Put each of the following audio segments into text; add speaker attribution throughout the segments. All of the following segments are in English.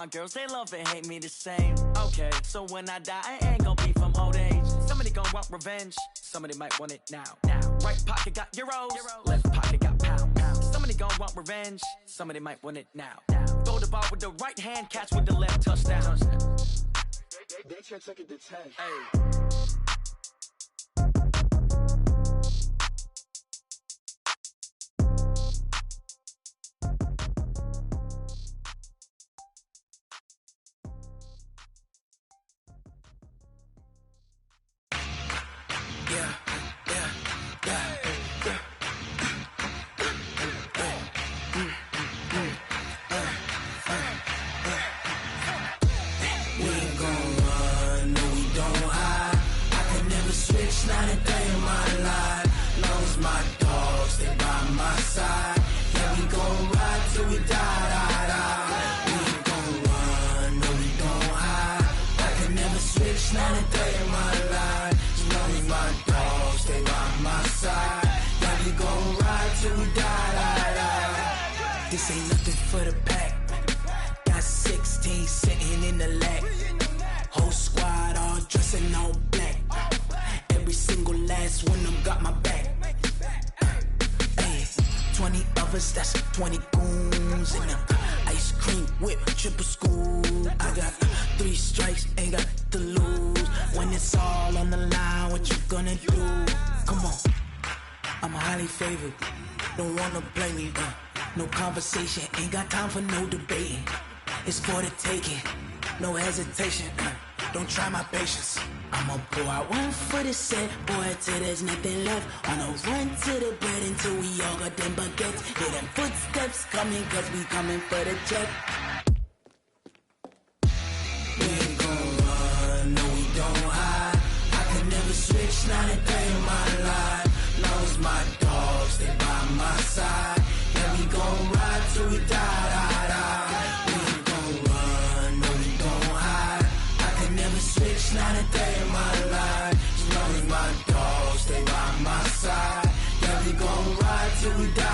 Speaker 1: My girls, they love and hate me the same. Okay, so when I die, I ain't gonna be from old age. Somebody gonna want revenge, somebody might want it now. Right pocket got euros, left pocket got pounds. Somebody gonna want revenge, somebody might want it now. Throw the ball with the right hand, catch with the left, touchdown. They can't take it to 10. Hey.
Speaker 2: This ain't nothing for the pack. Got 16 sitting in the lap. Whole squad all dressing all black. Every single last one of them got my back. Hey, 20 of us, that's 20 goons in the ice cream whip, triple school. I got 3 strikes, ain't got to lose. When it's all on the line, what you gonna do? Come on, I'm highly favored. Don't wanna blame me, no conversation, ain't got time for no debating. It's for the taking, no hesitation, don't try my patience. I'ma pour out one for the set, boy, till there's nothing left. On a run to the bed until we all got them baguettes. Hear them footsteps coming, cause we coming for the check. We ain't gon' run, no we don't hide. I can never switch, not a day in my life. Long as my dogs, they by my side. Yeah, we gon' ride till we die. We ain't gon' run, no we don't hide. I can never switch, not a day in my life. As long as my dogs, they by my side. Yeah, we gon' ride till we die.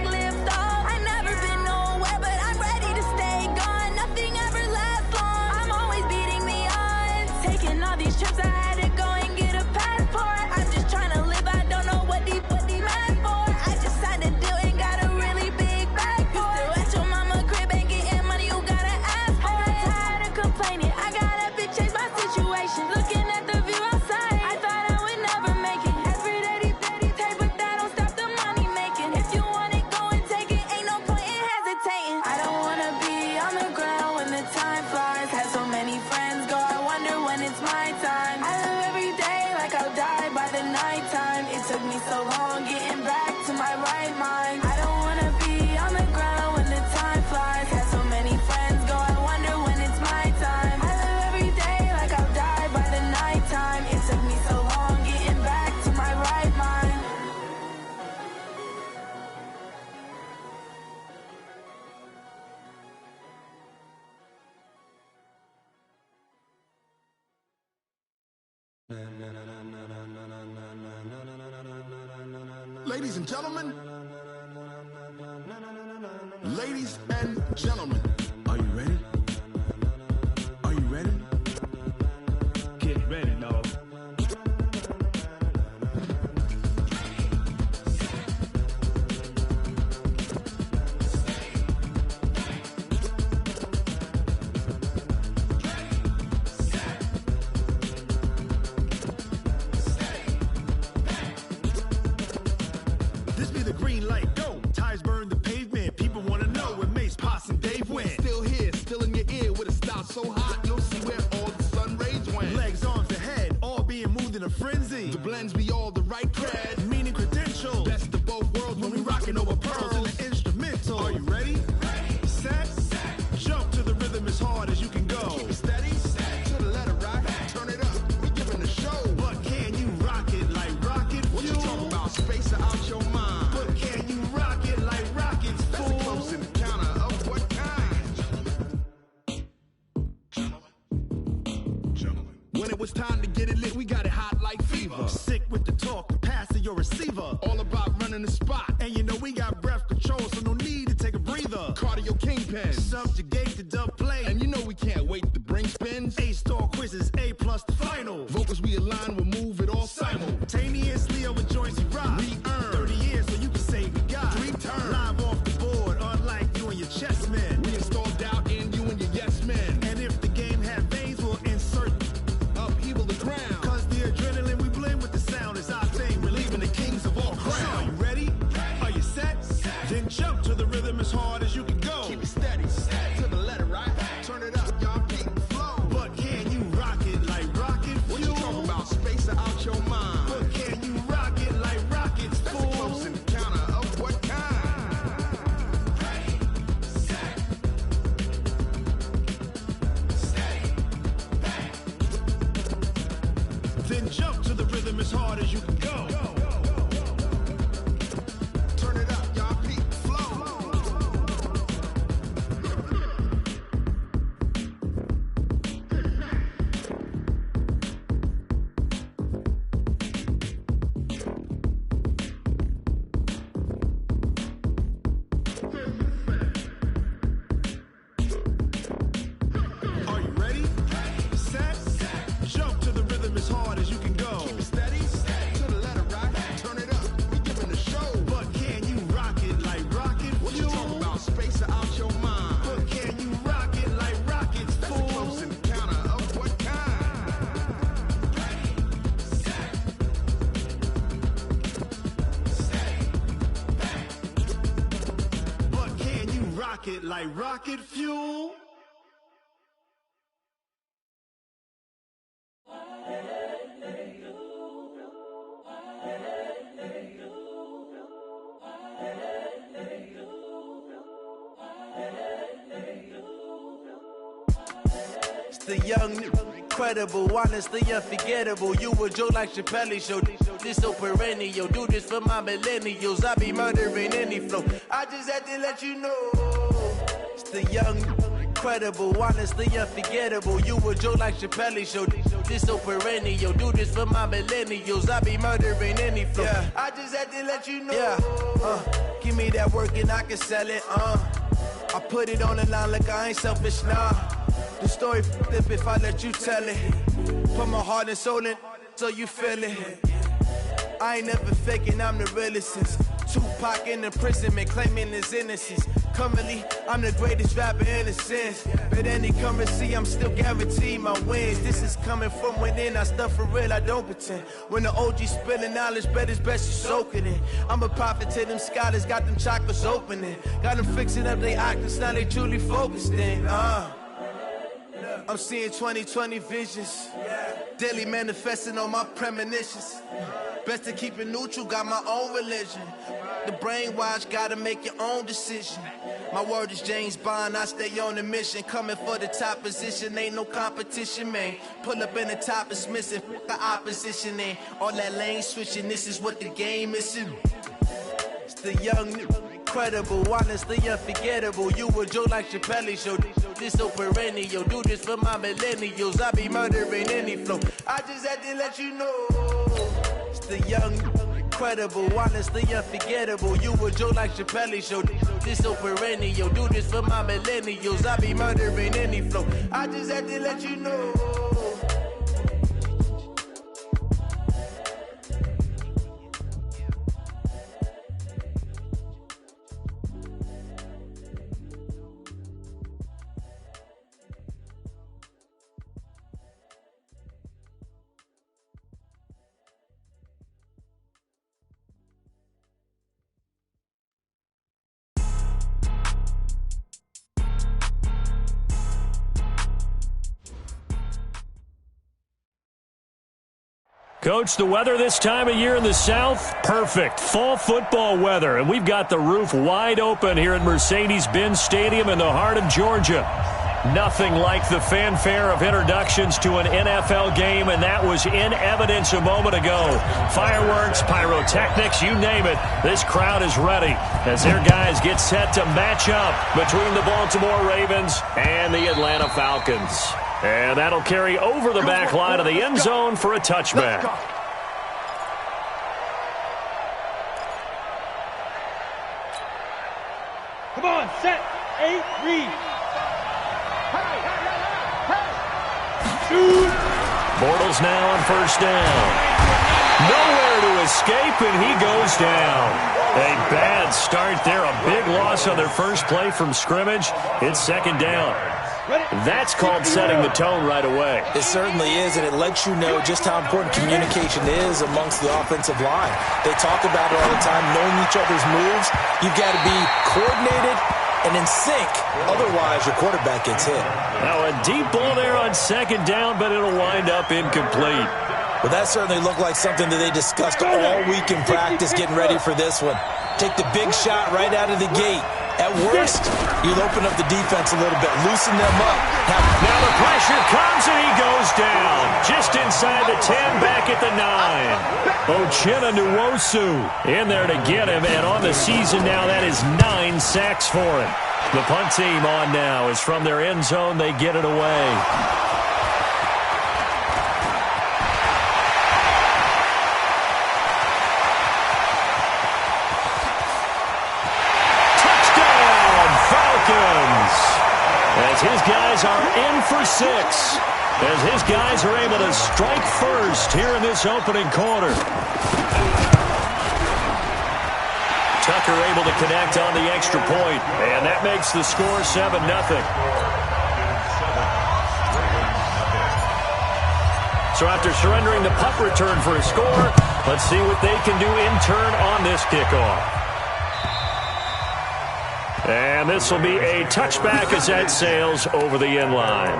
Speaker 2: Live
Speaker 3: Ladies and gentlemen. Ladies and gentlemen. Are you ready? Are you ready?
Speaker 4: Get ready, dog.
Speaker 5: This be the green light, go. Tires burn the pavement. People wanna know when Mace, Pops, and Dave went.
Speaker 3: Still here, still in your ear with a style so hot, you'll see where all the sun rays went.
Speaker 5: Legs, arms, and head, all being moved in a frenzy.
Speaker 3: The blends be all the right cred.
Speaker 5: Meaning credentials.
Speaker 3: Best of both worlds
Speaker 5: When we rockin' over pearls in the instrumental.
Speaker 3: Are you ready?
Speaker 5: Set, jump to the rhythm as hard as you can go.
Speaker 3: Keep it steady, to the letter right. Turn it up, we giving the show.
Speaker 5: But can you rock it like rocket
Speaker 3: What you
Speaker 5: fuel?
Speaker 3: talking about? Space out your mind.
Speaker 5: But can you rock it like rockets,
Speaker 3: That's a
Speaker 5: fool?
Speaker 3: close encounter of what kind? Gentlemen. When it was time to get it lit, we got it hot like fever.
Speaker 5: Sick with the talk, the pass to your receiver.
Speaker 3: All about running the spot.
Speaker 5: And you know we got breath control, so no need to take a breather.
Speaker 3: Cardio kingpin.
Speaker 5: Subjugate the dub play.
Speaker 3: And you know we can't wait to bring spins.
Speaker 5: A-star quizzes, A+ the final.
Speaker 3: Vocals we align, we'll move it all
Speaker 5: Simultaneously over joints we rock.
Speaker 3: We earn
Speaker 5: 30 years so you can say we got
Speaker 3: 3 turns.
Speaker 5: live off the board, unlike you and your chess men.
Speaker 3: We install doubt in you and your yes men.
Speaker 5: And if the game had veins, we'll insert
Speaker 3: Upheaval the ground.
Speaker 5: cause the adrenaline we blend with the sound is our thing, relieving the kings of all
Speaker 3: So,
Speaker 5: crowns. Are you ready? Are you set? Then jump to the rhythm as hard as you can go.
Speaker 3: Keep it steady, to the letter right. Turn it up, y'all keep the flow.
Speaker 5: But can you rock it like rocket fuel?
Speaker 3: What you talking about? Space out your mind.
Speaker 5: But can you rock it like rockets,
Speaker 3: That's a
Speaker 5: fool?
Speaker 3: close encounter of what kind?
Speaker 5: Then jump to the rhythm as hard as you can go.
Speaker 3: Turn it up, y'all keep the flow.
Speaker 5: Are you ready? Set, jump to the rhythm as hard as you can go.
Speaker 3: Keep it steady, to the letter right. Turn it up, we giving the show.
Speaker 5: But can you rock it like rocket
Speaker 3: What you
Speaker 5: fuel?
Speaker 3: talking about? Space out your mind.
Speaker 5: But can you rock it like rockets,
Speaker 3: That's a
Speaker 5: fool?
Speaker 3: close encounter of what kind?
Speaker 5: But can you rock it like rocket fuel?
Speaker 6: It's the young, incredible, honestly unforgettable. You a joke like Chappelle show. This so perennial. Do this for my millennials. I be murdering any flow. I just had to let you know. It's the young, incredible, honestly unforgettable. You a joke like Chappelle show. This so perennial. Do this for my millennials. I be murdering any flow. Yeah. I just had to let you know. Yeah. Give me that work and I can sell it. I put it on the line like I ain't selfish, nah. The story flip if I let you tell it. Put my heart and soul in so you feel it. I ain't never faking, I'm the realest since Tupac in imprisonment, claiming his innocence. Currently, I'm the greatest rapper in a sense. But any currency, I'm still guaranteed my wins. This is coming from within, I stuff for real, I don't pretend. When the OG spilling knowledge, bet it's best you soak it in. I'm a prophet to them scholars, got them chakras opening. Got them fixing up they octaves, now they truly focused in. I'm seeing 2020 visions. Daily manifesting on my premonitions. Best to keep it neutral, got my own religion. The brainwash, gotta make your own decision. My word is James Bond, I stay on a mission. Coming for the top position, ain't no competition, man. Pull up in the top is missing, fuck the opposition, ain't all that lane switching, this is what the game is. It's the young, incredible, honestly unforgettable. You a joke like Chappelle show. This so perennial, do this for my millennials. I be murdering any flow. I just had to let you know. It's the young, incredible, honestly unforgettable. You a joke like Chappelle Show. This so perennial. Do this for my millennials. I be murdering any flow. I just had to let you know.
Speaker 7: Coach, the weather this time of year in the South, perfect. Fall football weather, and we've got the roof wide open here at Mercedes-Benz Stadium in the heart of Georgia. Nothing like the fanfare of introductions to an NFL game, and that was in evidence a moment ago. Fireworks, pyrotechnics, you name it. This crowd is ready as their guys get set to match up between the Baltimore Ravens and the Atlanta Falcons. And that'll carry over the back line of the end zone for a touchback.
Speaker 4: Come on, set, 8, read. Shoot.
Speaker 7: Bortles now on first down. Nowhere to escape, and he goes down. A bad start there, a big loss on their first play from scrimmage. It's second down. That's called setting the tone right away.
Speaker 8: It certainly is, and it lets you know just how important communication is amongst the offensive line. They talk about it all the time, knowing each other's moves. You've got to be coordinated and in sync. Otherwise, your quarterback gets hit.
Speaker 7: Now, a deep ball there on second down, but it'll wind up incomplete.
Speaker 8: Well, that certainly looked like something that they discussed all week in practice, getting ready for this one. Take the big shot right out of the gate. At worst, you'll open up the defense a little bit, loosen them up.
Speaker 7: Now the pressure comes, and he goes down. Just inside the 10, back at the 9. Uchenna Nwosu in there to get him, and on the season now, that is 9 sacks for him. The punt team on now is from their end zone. They get it away. As his guys are in for 6. As his guys are able to strike first here in this opening quarter. Tucker able to connect on the extra point, and that makes the score 7-0. So after surrendering the punt return for a score, let's see what they can do in turn on this kickoff. And this will be a touchback as that sails over the end line.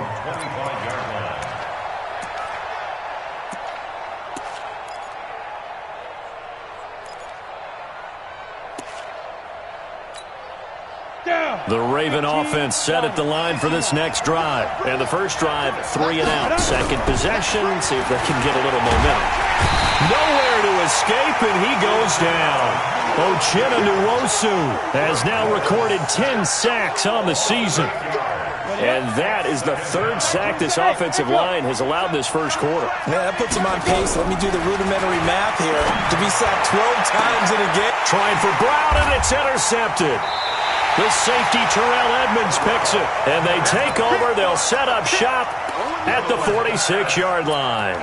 Speaker 7: The Raven offense set at the line for this next drive. And the first drive, 3 and out. Second possession, see if they can get a little momentum. Nowhere to escape, and he goes down. Uchenna Nwosu has now recorded 10 sacks on the season. And that is the 3rd sack this offensive line has allowed in this first quarter.
Speaker 8: Yeah, that puts him on pace. Let me do the rudimentary math here. To be sacked 12 times in a game.
Speaker 7: Trying for Brown, and it's intercepted. The safety, Terrell Edmonds, picks it. And they take over. They'll set up shop at the 46-yard line.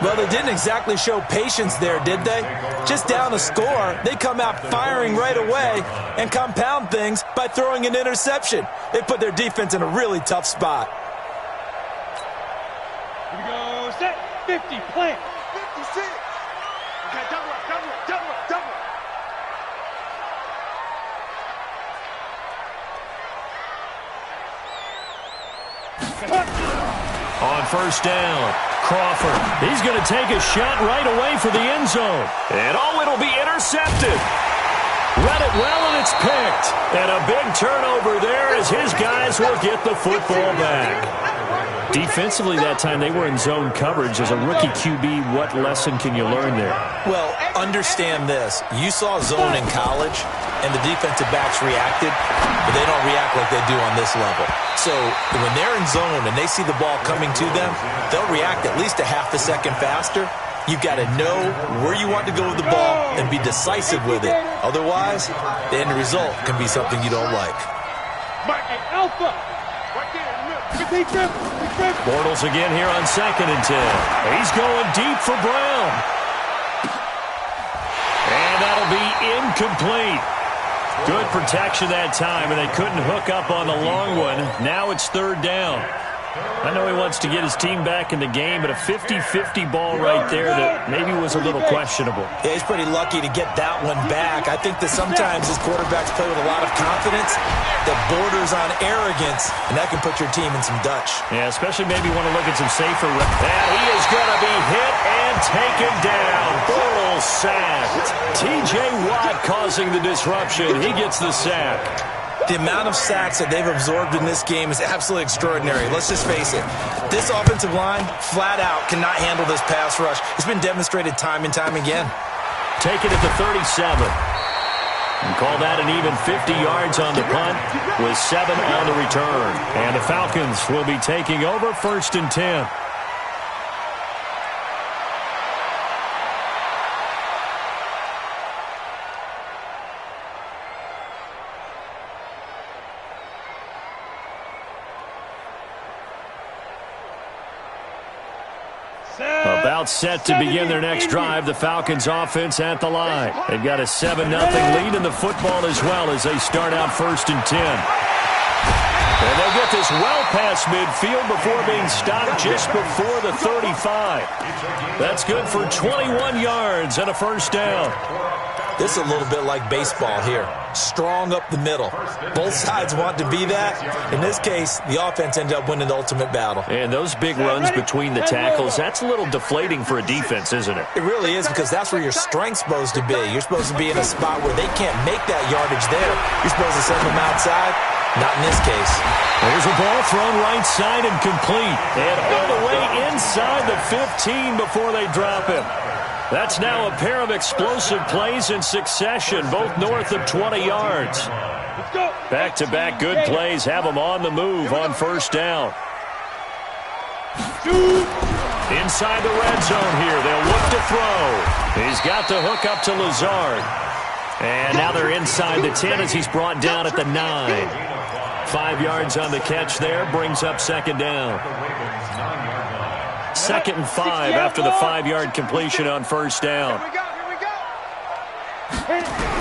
Speaker 8: Well, they didn't exactly show patience there, did they? Just down a score, they come out firing right away and compound things by throwing an interception. They put their defense in a really tough spot.
Speaker 4: Here we go, set, 50, plant.
Speaker 3: 56. Okay, double up.
Speaker 7: On first down, Crawford. He's going to take a shot right away for the end zone. And it'll be intercepted. Read it well, and it's picked. And a big turnover there as his guys will get the football back. Defensively that time, they were in zone coverage. As a rookie QB, what lesson can you learn there?
Speaker 8: Well, understand this. You saw zone in college, and the defensive backs reacted, but they don't react like they do on this level. So when they're in zone and they see the ball coming to them, they'll react at least a half a second faster. You've got to know where you want to go with the ball and be decisive with it. Otherwise, the end result can be something you don't like.
Speaker 4: Alpha.
Speaker 7: Bortles again here on 2nd and 10. He's going deep for Brown. And that'll be incomplete. Good protection that time, and they couldn't hook up on the long one. Now it's 3rd down. I know he wants to get his team back in the game, but a 50-50 ball right there that maybe was a little questionable.
Speaker 8: Yeah, he's pretty lucky to get that one back. I think that sometimes his quarterbacks play with a lot of confidence that borders on arrogance, and that can put your team in some Dutch.
Speaker 7: Yeah, especially maybe want to look at some safer. And he is going to be hit and taken down. Bortles sacked. T.J. Watt causing the disruption. He gets the sack.
Speaker 8: The amount of sacks that they've absorbed in this game is absolutely extraordinary. Let's just face it. This offensive line, flat out, cannot handle this pass rush. It's been demonstrated time and time again.
Speaker 7: Take it at the 37. And call that an even 50 yards on the punt with 7 on the return. And the Falcons will be taking over 1st and 10. About set to begin their next drive. The Falcons offense at the line. They've got a 7-0 lead in the football as well as they start out 1st and 10. And they'll get this well past midfield before being stopped just before the 35. That's good for 21 yards and a 1st down.
Speaker 8: This is a little bit like baseball here. Strong up the middle. Both sides want to be that. In this case, the offense ended up winning the ultimate battle.
Speaker 7: And those big runs between the tackles, that's a little deflating for a defense, isn't it?
Speaker 8: It really is, because that's where your strength's supposed to be. You're supposed to be in a spot where they can't make that yardage there. You're supposed to send them outside. Not in this case.
Speaker 7: There's a ball thrown right side and complete. And all the way inside the 15 before they drop him. That's now a pair of explosive plays in succession, both north of 20 yards. Back-to-back good plays have them on the move on 1st down. Inside the red zone here, they'll look to throw. He's got the hook up to Lazard. And now they're inside the 10 as he's brought down at the 9. 5 yards on the catch there, brings up 2nd down. 2nd and 5 after the 5-yard completion on 1st down.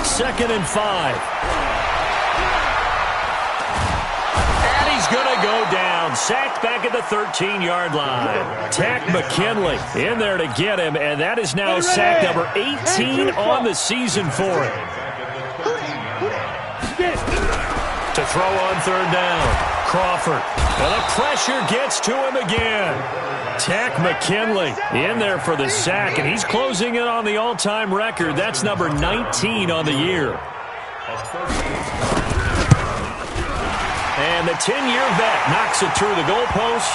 Speaker 7: 2nd and 5. And he's going to go down. Sacked back at the 13-yard line. Tack McKinley in there to get him, and that is now sack number 18 on the season for him. To throw on 3rd down. Crawford. And the pressure gets to him again. Tack McKinley in there for the sack, and he's closing in on the all-time record. That's number 19 on the year. And the 10-year vet knocks it through the goalpost,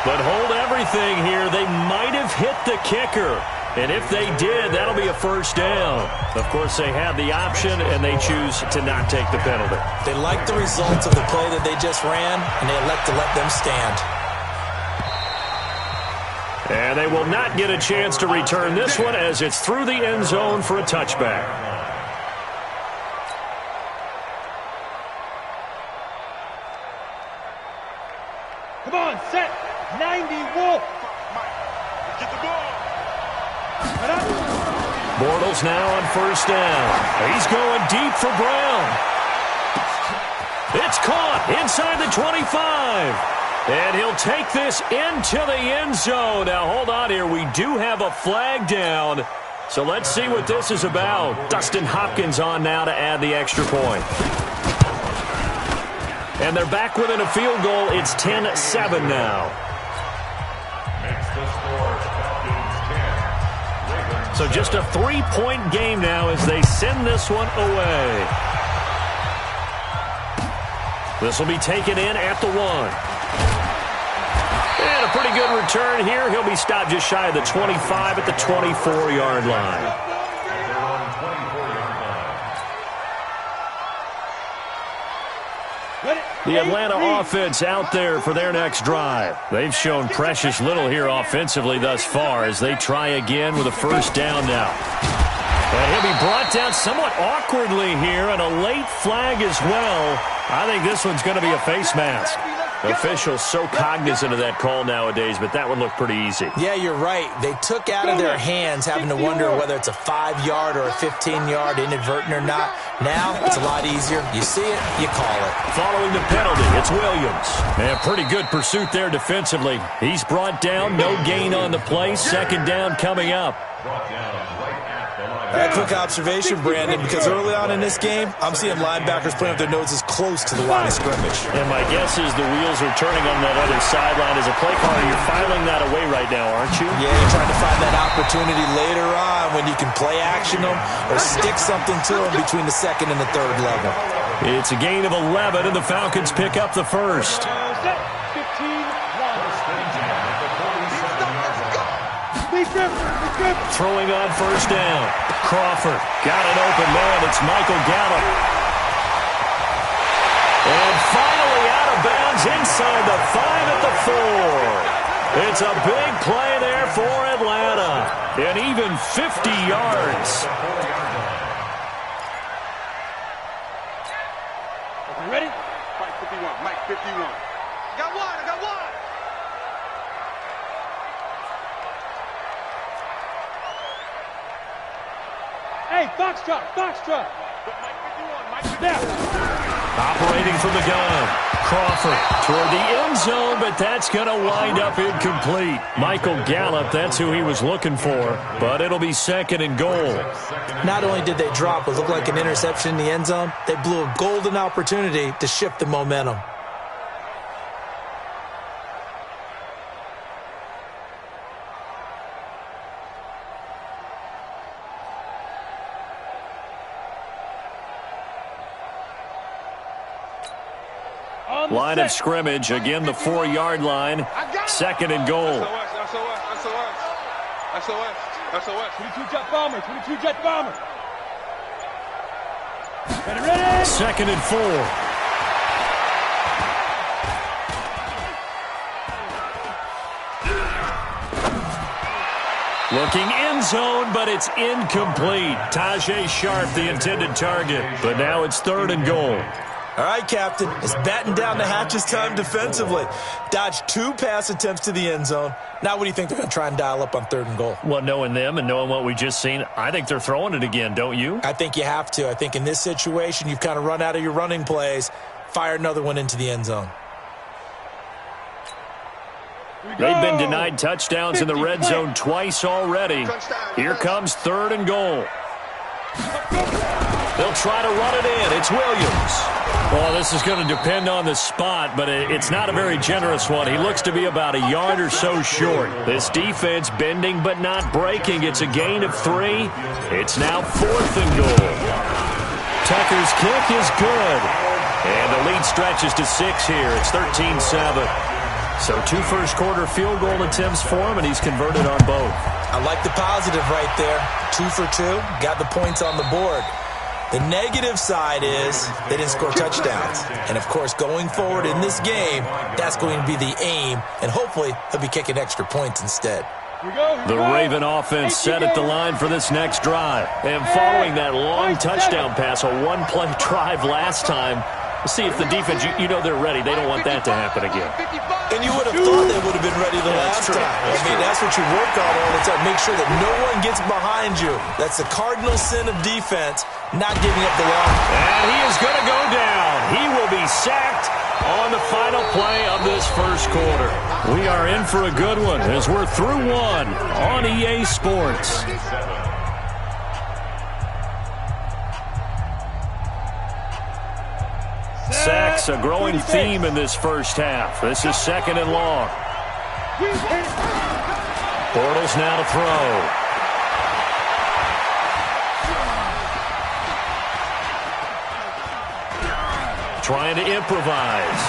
Speaker 7: but hold everything here. They might have hit the kicker, and if they did, that'll be a 1st down. Of course, they have the option, and they choose to not take the penalty.
Speaker 8: They like the results of the play that they just ran, and they elect to let them stand.
Speaker 7: And they will not get a chance to return this one as it's through the end zone for a touchback.
Speaker 4: Come on, set. 90 Wolf. Get the ball.
Speaker 7: Bortles now on 1st down. He's going deep for Brown. It's caught inside the 25. And he'll take this into the end zone. Now, hold on here. We do have a flag down. So let's see what this is about. Dustin Hopkins on now to add the extra point. And they're back within a field goal. It's 10-7 now. So just a 3-point game now as they send this one away. This will be taken in at the 1. And a pretty good return here. He'll be stopped just shy of the 25 at the 24-yard line.
Speaker 4: Ready?
Speaker 7: The Atlanta offense out there for their next drive. They've shown precious little here offensively thus far as they try again with a first down now. And he'll be brought down somewhat awkwardly here, and a late flag as well. I think this one's going to be a face mask. Officials so cognizant of that call nowadays, but that one looked pretty easy.
Speaker 8: Yeah, you're right. They took out of their hands having to wonder whether it's a 5-yard or a 15-yard inadvertent or not. Now, it's a lot easier. You see it, you call it.
Speaker 7: Following the penalty, it's Williams. And pretty good pursuit there defensively. He's brought down, no gain on the play. Second down coming up.
Speaker 8: A quick observation, Brandon, because early on in this game, I'm seeing linebackers playing with their noses close to the line of scrimmage.
Speaker 7: And my guess is the wheels are turning on that other sideline. As a play caller, you're filing that away right now, aren't you?
Speaker 8: Yeah, you're trying to find that opportunity later on when you can play action them or stick something to them between the second and the third level.
Speaker 7: It's a gain of 11, and the Falcons pick up the first. Throwing on first down. Crawford got an open man. It's Michael Gallup. And finally out of bounds inside the 5 at the 4. It's a big play there for Atlanta. And even 50 yards.
Speaker 4: You ready? Mike 51. Mike 51. I got one. I got one. Hey, Foxtrot, Foxtrot.
Speaker 7: Operating from the gun. Crawford toward the end zone, but that's going to wind up incomplete. Michael Gallup, that's who he was looking for, but it'll be second and goal.
Speaker 8: Not only did they drop what looked like an interception in the end zone, they blew a golden opportunity to shift the momentum.
Speaker 7: Line of scrimmage, again the 4-yard line, second and goal.
Speaker 4: SOS. 22-jet bomber, 22-jet bomber. Ready?
Speaker 7: Second and 4. Looking end zone, but it's incomplete. Tajay Sharp, the intended target, but now it's third and goal.
Speaker 8: All right, Captain, it's batten down the hatches time defensively. Dodged 2 pass attempts to the end zone. Now what do you think they're going to try and dial up on third and goal?
Speaker 7: Well, knowing them and knowing what we just seen, I think they're throwing it again, don't you?
Speaker 8: I think you have to. I think in this situation, you've kind of run out of your running plays. Fire another one into the end zone.
Speaker 7: They've been denied touchdowns in the red zone twice already. Here comes third and goal. They'll try to run it in. It's Williams. Well, this is going to depend on the spot, but it's not a very generous one. He looks to be about a yard or so short. This defense bending but not breaking. It's a gain of 3. It's now fourth and goal. Tucker's kick is good. And the lead stretches to 6 here. It's 13-7. So 2 first-quarter field goal attempts for him, and he's converted on both.
Speaker 8: I like the positive right there. 2 for 2. Got the points on the board. The negative side is they didn't score touchdowns. And, of course, going forward in this game, that's going to be the aim. And hopefully he'll be kicking extra points instead.
Speaker 7: The Raven offense set at the line for this next drive. And following that long touchdown pass, a one-play drive last time, we'll see if the defense, you know they're ready. They don't want that to happen again.
Speaker 8: And you would have thought they would have been ready the last time. I mean, that's what you work on all the time. Make sure that no one gets behind you. That's the cardinal sin of defense, not giving up the long.
Speaker 7: And he is going to go down. He will be sacked on the final play of this first quarter. We are in for a good one as we're through one on EA Sports. Sacks, a growing theme in this first half. This is second and long. Bortles now to throw. Trying to improvise.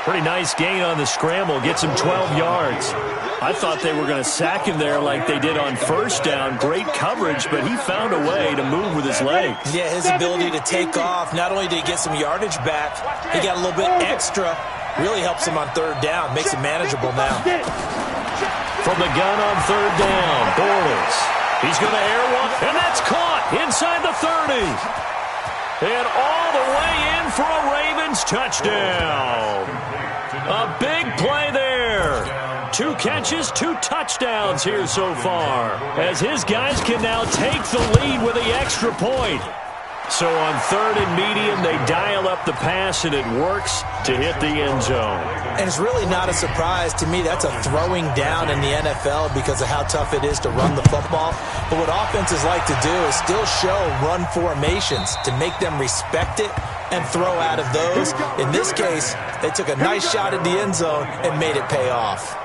Speaker 7: Pretty nice gain on the scramble. Gets him 12 yards. I thought they were going to sack him there like they did on first down. Great coverage, but he found a way to move with his legs.
Speaker 8: Yeah, his ability to take off. Not only did he get some yardage back, he got a little bit extra. Really helps him on third down. Makes it manageable now.
Speaker 7: From the gun on third down, Bortles. He's going to air one, and that's caught inside the 30. And all the way in for a Ravens touchdown. A big play there. 2 catches, 2 touchdowns here so far, as his guys can now take the lead with the extra point. So on third and medium, they dial up the pass, and it works to hit the end zone.
Speaker 8: And it's really not a surprise to me. That's a throwing down in the NFL because of how tough it is to run the football. But what offenses like to do is still show run formations to make them respect it and throw out of those. In this case, they took a nice shot at the end zone and made it pay off.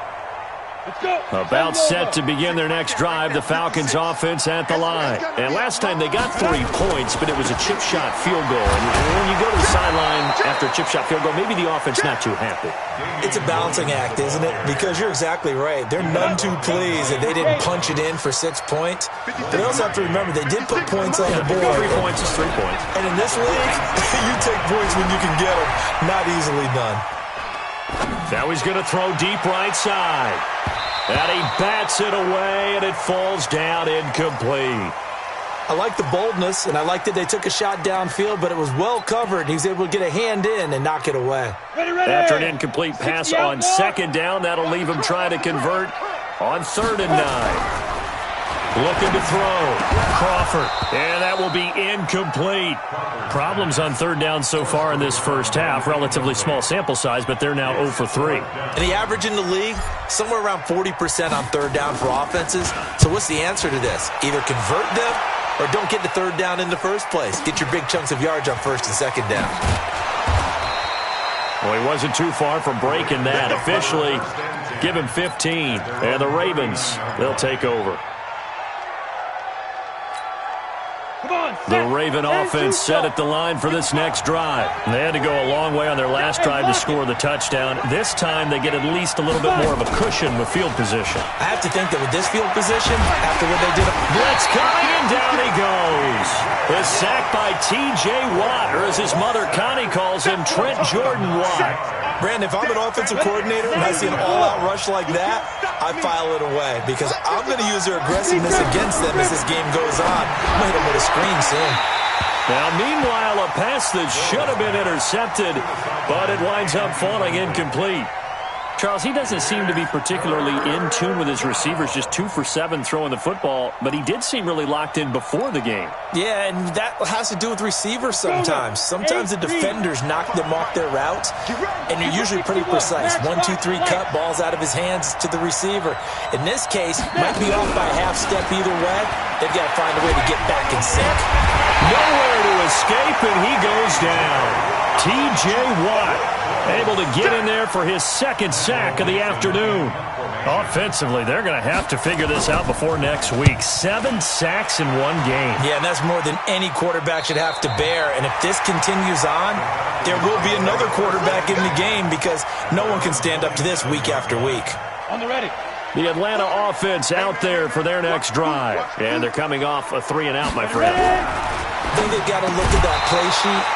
Speaker 7: About set to begin their next drive, the Falcons offense at the line. And last time they got 3 points, but it was a chip shot field goal. And when you go to the sideline after a chip shot field goal, maybe the offense not too happy.
Speaker 8: It's a balancing act, isn't it? Because you're exactly right. They're none too pleased that they didn't punch it in for 6 points. But they also have to remember they did put points on the board.
Speaker 7: 3 points is 3 points.
Speaker 8: And in this league, you take points when you can get them. Not easily done.
Speaker 7: Now he's going to throw deep right side. And he bats it away, and it falls down incomplete.
Speaker 8: I like the boldness, and I like that they took a shot downfield, but it was well covered. He was able to get a hand in and knock it away.
Speaker 7: After an incomplete pass on second down, that'll leave him trying to convert on 3rd and 9. Looking to throw. Crawford. And that will be incomplete. Problems on 3rd down so far in this first half. Relatively small sample size, but they're now 0 for 3.
Speaker 8: And the average in the league, somewhere around 40% on 3rd down for offenses. So what's the answer to this? Either convert them or don't get to 3rd down in the first place. Get your big chunks of yards on 1st and 2nd down.
Speaker 7: Well, he wasn't too far from breaking that. Officially, give him 15. And the Ravens, they'll take over. The Raven offense set at the line for this next drive. They had to go a long way on their last drive to score the touchdown. This time they get at least a little bit more of a cushion with field position.
Speaker 8: I have to think that with this field position, after what they did...
Speaker 7: Blitz coming, and down he goes. The sack by T.J. Watt, or as his mother Connie calls him, Trent Jordan Watt.
Speaker 8: Brandon, if I'm an offensive coordinator and I see an all-out rush like that, I file it away because I'm going to use their aggressiveness against them as this game goes on. I'm going to hit them with a screen soon.
Speaker 7: Now, meanwhile, a pass that should have been intercepted, but it winds up falling incomplete. Charles, he doesn't seem to be particularly in tune with his receivers, just 2 for 7 throwing the football, but he did seem really locked in before the game.
Speaker 8: Yeah, and that has to do with receivers sometimes. Sometimes the defenders knock them off their routes, and they're usually pretty precise. 1, 2, 3 cut, balls out of his hands to the receiver. In this case, might be off by a half step either way. They've got to find a way to get back in sync.
Speaker 7: Nowhere to escape, and he goes down. T.J. Watt able to get in there for his 2nd sack of the afternoon. Offensively, they're going to have to figure this out before next week. 7 sacks in 1 game.
Speaker 8: Yeah, and that's more than any quarterback should have to bear. And if this continues on, there will be another quarterback in the game because no one can stand up to this week after week.
Speaker 4: On the ready.
Speaker 7: The Atlanta offense out there for their next drive. And they're coming off a 3-and-out, my friend.
Speaker 8: I think they've got to look at that play sheet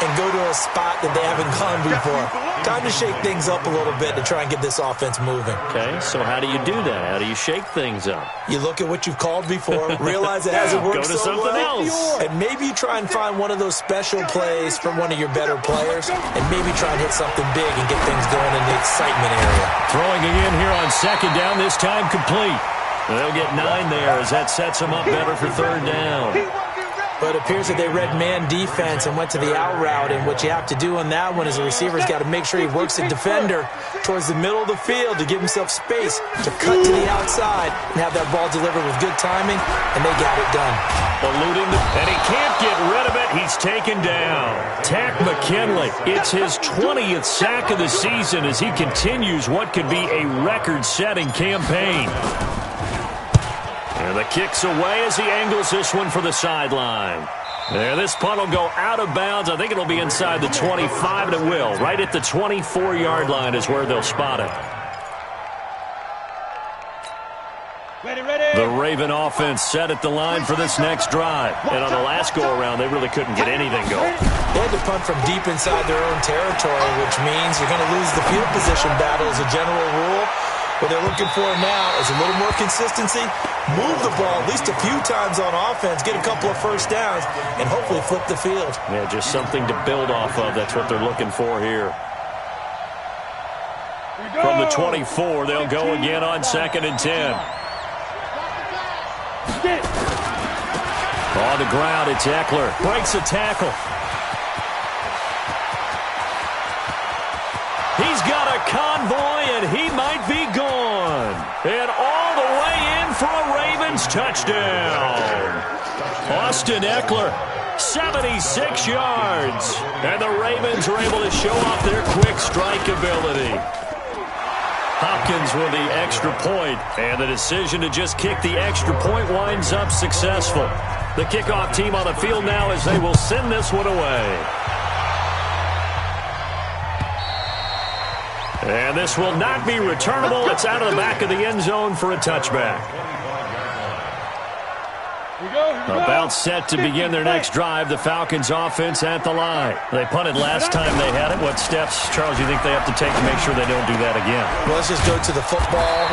Speaker 8: and go to a spot that they haven't gone before. Time to shake things up a little bit to try and get this offense moving.
Speaker 7: Okay, so how do you do that? How do you shake things up?
Speaker 8: You look at what you've called before, realize it hasn't worked
Speaker 7: so well.
Speaker 8: Go to something else. And maybe you try and find one of those special plays from one of your better players, and maybe try and hit something big and get things going in the excitement area.
Speaker 7: Throwing again here on 2nd down, this time complete. They'll get 9 there as that sets them up better for 3rd down.
Speaker 8: But it appears that they read man defense and went to the out route, and what you have to do on that one is the receiver's got to make sure he works the defender towards the middle of the field to give himself space to cut to the outside and have that ball delivered with good timing, and they got it done.
Speaker 7: Eluding and he can't get rid of it. He's taken down. Tack McKinley. It's his 20th sack of the season as he continues what could be a record-setting campaign. And the kick's away as he angles this one for the sideline. And this punt will go out of bounds. I think it'll be inside the 25, and it will. Right at the 24-yard line is where they'll spot it. The Raven offense set at the line for this next drive. And on the last go-around, they really couldn't get anything going.
Speaker 8: They had to punt from deep inside their own territory, which means you're going to lose the field position battle as a general rule. What they're looking for now is a little more consistency, move the ball at least a few times on offense, get a couple of first downs, and hopefully flip the field.
Speaker 7: Yeah, just something to build off of. That's what they're looking for here. From the 24, they'll go again on 2nd and 10. On the ground, it's Eckler. Breaks a tackle. He's got a convoy, and he might be gone. And all the way in for a Ravens touchdown. Austin Eckler, 76 yards. And the Ravens are able to show off their quick strike ability. Hopkins with the extra point, and the decision to just kick the extra point winds up successful. The kickoff team on the field now as they will send this one away. And this will not be returnable. It's out of the back of the end zone for a touchback. About set to begin their next drive, the Falcons offense at the line. They punted last time they had it. What steps, Charles, you think they have to take to make sure they don't do that again?
Speaker 8: Well, let's just go to the football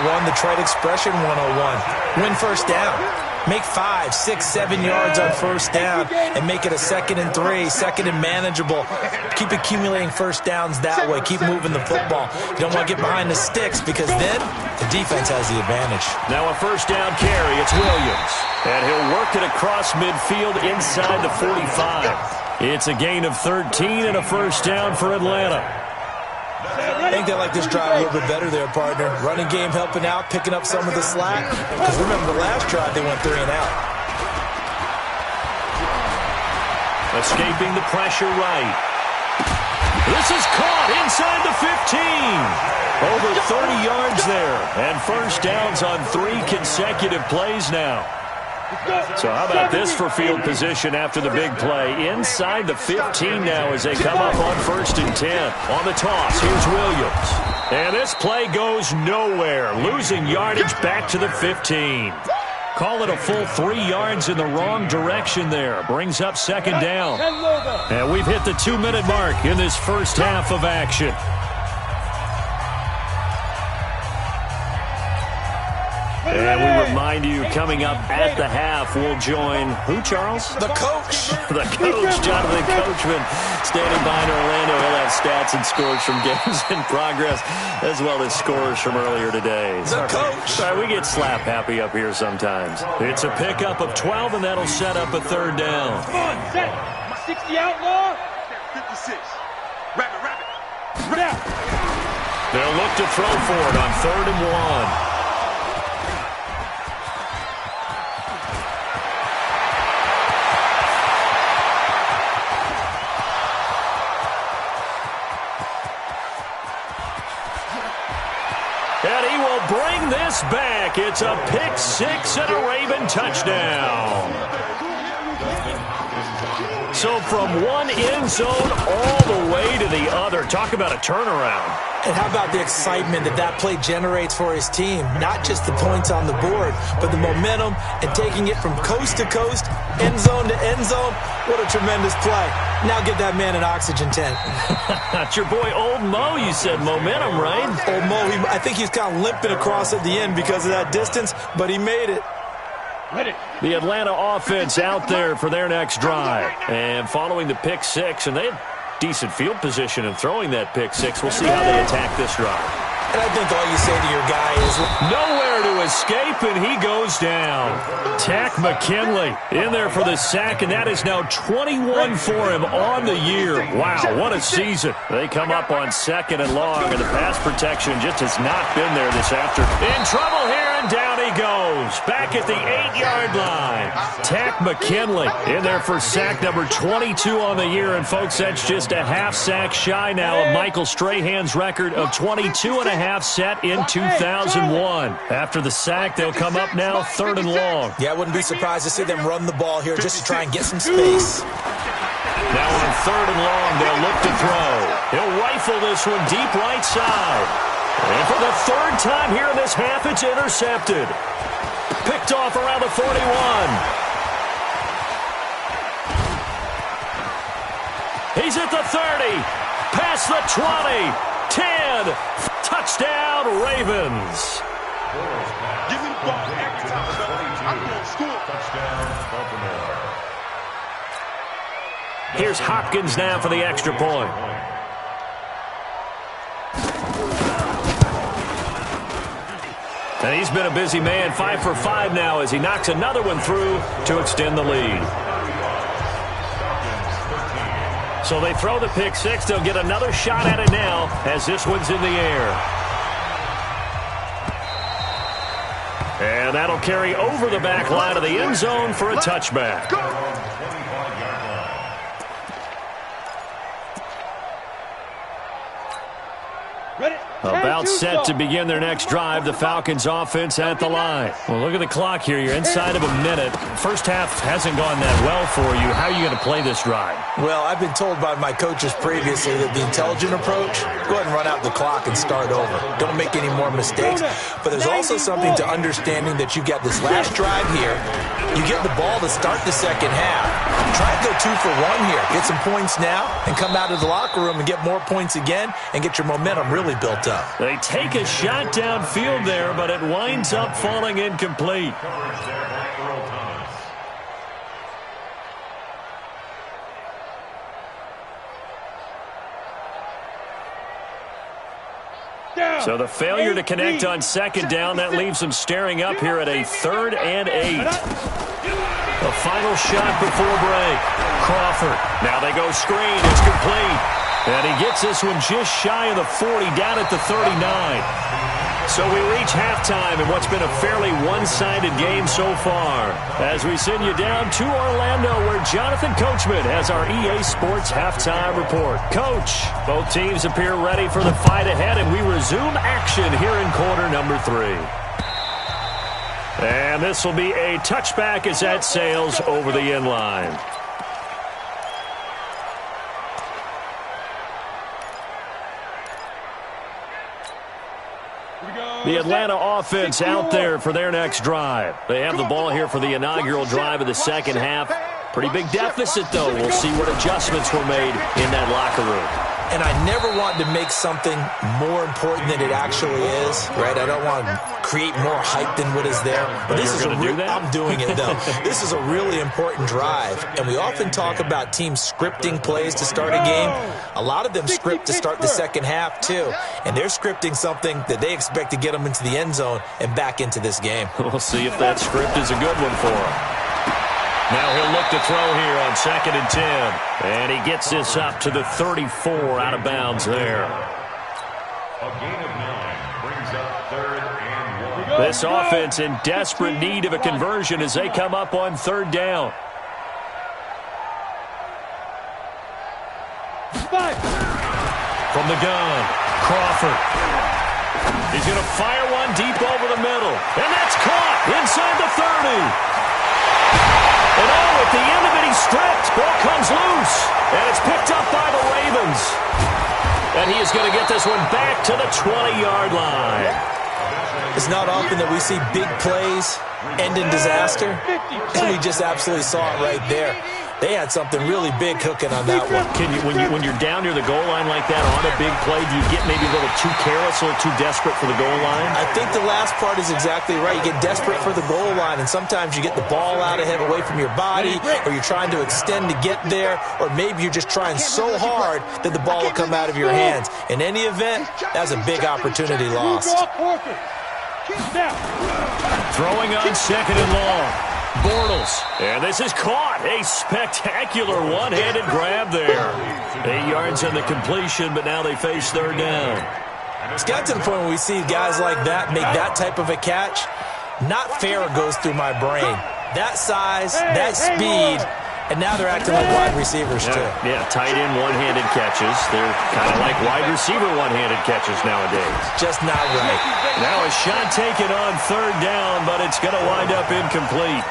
Speaker 8: 101, the trade expression 101. Win first down. Make 5, 6, 7 yards on first down and make it a 2nd and 3, 2nd and manageable. Keep accumulating first downs that way. Keep moving the football. You don't want to get behind the sticks because then the defense has the advantage.
Speaker 7: Now a first down carry. It's Williams. And he'll work it across midfield inside the 45. It's a gain of 13 and a first down for Atlanta.
Speaker 8: I think they like this drive a little bit better there, partner. Running game helping out, picking up some of the slack. Because remember, the last drive they went 3 and out.
Speaker 7: Escaping the pressure right. This is caught inside the 15. Over 30 yards there. And first downs on 3 consecutive plays now. So how about this for field position after the big play? Inside the 15 now as they come up on 1st and 10. On the toss, here's Williams. And this play goes nowhere. Losing yardage back to the 15. Call it a full 3 yards in the wrong direction there. Brings up 2nd down. And we've hit the 2-minute mark in this first half of action. And we remind you, coming up at the half, we'll join who, Charles?
Speaker 8: The coach.
Speaker 7: The coach, Jonathan Coachman, standing by in Orlando. He'll have stats and scores from games in progress, as well as scores from earlier today.
Speaker 8: The coach.
Speaker 7: Sorry, we get slap happy up here sometimes. It's a pickup of 12, and that'll set up a 3rd down.
Speaker 4: Come on, set. 60 outlaw.
Speaker 3: 56. Rabbit.
Speaker 7: They'll look to throw for it on 3rd and 1. And he will bring this back. It's a pick 6 and a Raven touchdown. So from one end zone all the way to the other. Talk about a turnaround.
Speaker 8: And how about the excitement that play generates for his team? Not just the points on the board, but the momentum and taking it from coast to coast, end zone to end zone. What a tremendous play. Now get that man an oxygen tent.
Speaker 7: That's your boy Old Mo. You said momentum, right?
Speaker 8: Old Mo, I think he's kind of limping across at the end because of that distance, but he made it.
Speaker 7: The Atlanta offense out there for their next drive. And following the pick 6, and they had decent field position in throwing that pick 6. We'll see how they attack this drive.
Speaker 8: And I think all you say to your guy is
Speaker 7: nowhere to escape, and he goes down. Tack McKinley in there for the sack, and that is now 21 for him on the year. Wow, what a season. They come up on 2nd and long, and the pass protection just has not been there this afternoon. In trouble here, and And down he goes, back at the 8-yard line. Tack McKinley in there for sack number 22 on the year. And, folks, that's just a half sack shy now of Michael Strahan's record of 22 and a half set in 2001. After the sack, they'll come up now 3rd and long.
Speaker 8: Yeah, I wouldn't be surprised to see them run the ball here just to try and get some space.
Speaker 7: Now on 3rd and long, they'll look to throw. He'll rifle this one deep right side. And for the 3rd time here in this half, it's intercepted. Picked off around the 41. He's at the 30. Past the 20. 10. Touchdown, Ravens.
Speaker 3: Give me the ball every time, I'm going to score. Touchdown, Baltimore.
Speaker 7: Here's Hopkins now for the extra point. And he's been a busy man, 5 for 5 now as he knocks another one through to extend the lead. So they throw the pick six. They'll get another shot at it now as this one's in the air. And that'll carry over the back line of the end zone for a touchback. About set to begin their next drive, the Falcons offense at the line. Well, look at the clock here. You're inside of a minute. First half hasn't gone that well for you. How are you going to play this drive?
Speaker 8: Well, I've been told by my coaches previously that the intelligent approach, go ahead and run out the clock and start over. Don't make any more mistakes. But there's also something to understanding that you've got this last drive here. You get the ball to start the second half. Try to go 2 for 1 here. Get some points now and come out of the locker room and get more points again and get your momentum really built up.
Speaker 7: They take a shot downfield there, but it winds up falling incomplete. So the failure to connect on second down, that leaves them staring up here at a 3rd and 8. The final shot before break. Crawford. Now they go screen. It's complete. And he gets this one just shy of the 40, down at the 39. So we reach halftime in what's been a fairly one-sided game so far. As we send you down to Orlando, where Jonathan Coachman has our EA Sports halftime report. Coach, both teams appear ready for the fight ahead, and we resume action here in quarter number 3. And this will be a touchback as that sails over the end line. The Atlanta offense out there for their next drive. They have the ball here for the inaugural drive of the second half. Pretty big deficit, though. We'll see what adjustments were made in that locker room.
Speaker 8: And I never want to make something more important than it actually is, right? I don't want to create more hype than what is there. But this is I'm doing it, though. This is a really important drive. And we often talk about teams scripting plays to start a game. A lot of them script to start the second half, too. And they're scripting something that they expect to get them into the end zone and back into this game.
Speaker 7: We'll see if that script is a good one for them. Now he'll look to throw here on 2nd and 10. And he gets this up to the 34 out of bounds there.
Speaker 3: A gain of 9 brings up 3rd and 1.
Speaker 7: This offense in desperate need of a conversion as they come up on 3rd down. From the gun, Crawford. He's going to fire one deep over the middle. And that's caught inside the 30. And at the end of it, he's stripped. Ball comes loose. And it's picked up by the Ravens. And he is going to get this one back to the 20-yard line.
Speaker 8: It's not often that we see big plays end in disaster. And we just absolutely saw it right there. They had something really big cooking on that one.
Speaker 7: When you're down near the goal line like that on a big play, do you get maybe a little too careless, a little too desperate for the goal line?
Speaker 8: I think the last part is exactly right. You get desperate for the goal line, and sometimes you get the ball out ahead away from your body, or you're trying to extend to get there, or maybe you're just trying so hard that the ball will come out of your hands. In any event, that's a big opportunity lost.
Speaker 7: Throwing on 2nd and long. Bortles. And this is caught. A spectacular one-handed grab there. 8 yards on the completion, but now they face 3rd down.
Speaker 8: It's got to the point where we see guys like that make that type of a catch. not fair goes through my brain. That size, that speed, and now they're acting like wide receivers too.
Speaker 7: Yeah, tight end one-handed catches. They're kind of like wide receiver one-handed catches nowadays.
Speaker 8: Just not right.
Speaker 7: Now a shot taken on third down, but it's going to wind up incomplete.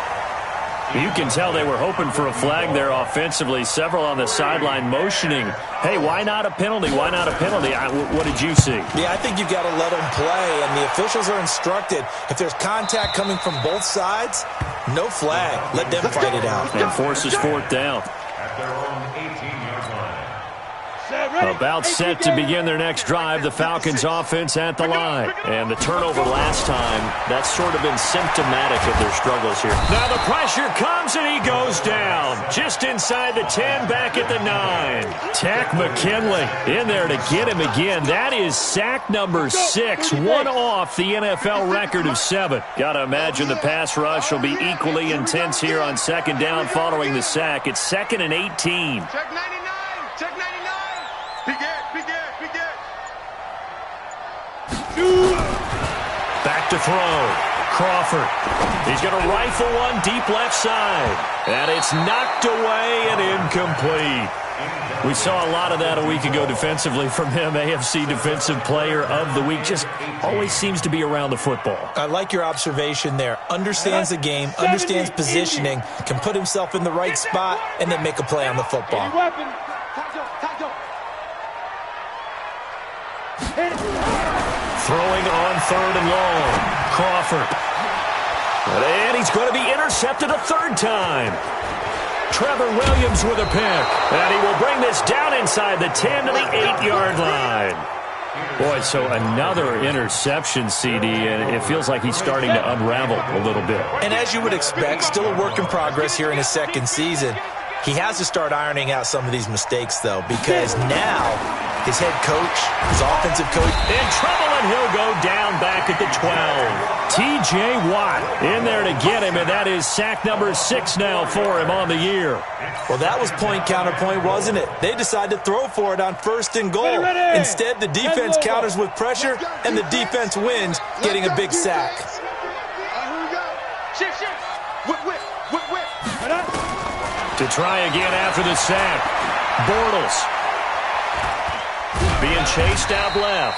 Speaker 7: You can tell they were hoping for a flag there offensively. Several on the sideline motioning, hey, why not a penalty? Why not a penalty? What did you see?
Speaker 8: Yeah, I think you've got to let them play, and the officials are instructed. If there's contact coming from both sides, no flag. Let them fight it out.
Speaker 7: And forces fourth down.
Speaker 4: At their own 18-yard line.
Speaker 7: About set to begin their next drive, the Falcons offense at the line. And the turnover last time, that's sort of been symptomatic of their struggles here. Now the pressure comes and he goes down. Just inside the 10, back at the 9. Tack McKinley in there to get him again. That is sack number 6, one off the NFL record of 7. Gotta imagine the pass rush will be equally intense here on second down following the sack. It's 2nd and 18.
Speaker 3: Check 99! Check 99!
Speaker 7: Back to throw. Crawford. He's going to rifle one deep left side. And it's knocked away and incomplete. We saw a lot of that a week ago defensively from him. AFC Defensive Player of the Week. Just always seems to be around the football.
Speaker 8: I like your observation there. Understands the game, understands positioning, can put himself in the right spot, and then make a play on the football.
Speaker 7: Throwing on third and long. Crawford. And he's going to be intercepted a third time. Trevor Williams with a pick. And he will bring this down inside the 10 to the 8-yard line. Boy, so another interception, CD, and it feels like he's starting to unravel a little bit.
Speaker 8: And as you would expect, still a work in progress here in his second season. He has to start ironing out some of these mistakes, though, because now his head coach, his offensive coach,
Speaker 7: in trouble, and he'll go down back at the 12. T.J. Watt in there to get him, and that is sack number 6 now for him on the year.
Speaker 8: Well, that was point counterpoint, wasn't it? They decided to throw for it on 1st and goal. Instead, the defense counters with pressure, and the defense wins, getting a big sack.
Speaker 7: To try again after the sack. Bortles being chased out left.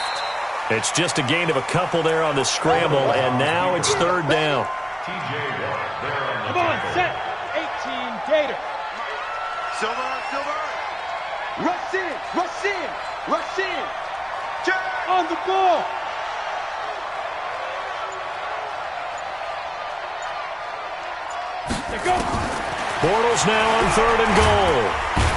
Speaker 7: It's just a gain of a couple there on the scramble, and now it's third down.
Speaker 4: Come on, set. 18, Gator.
Speaker 3: Silver.
Speaker 4: Rush in. On the ball. There go.
Speaker 7: Bortles now on third and goal.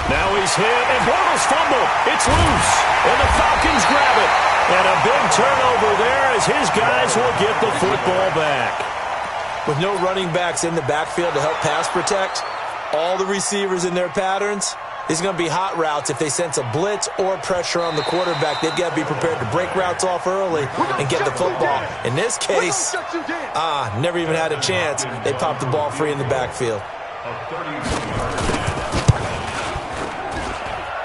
Speaker 7: Now he's hit, and Bortles fumbled. It's loose, and the Falcons grab it. And a big turnover there as his guys will get the football back.
Speaker 8: With no running backs in the backfield to help pass protect, all the receivers in their patterns, these are going to be hot routes if they sense a blitz or pressure on the quarterback. They've got to be prepared to break routes off early and get the football. In this case, never even had a chance. They popped the ball free in the backfield.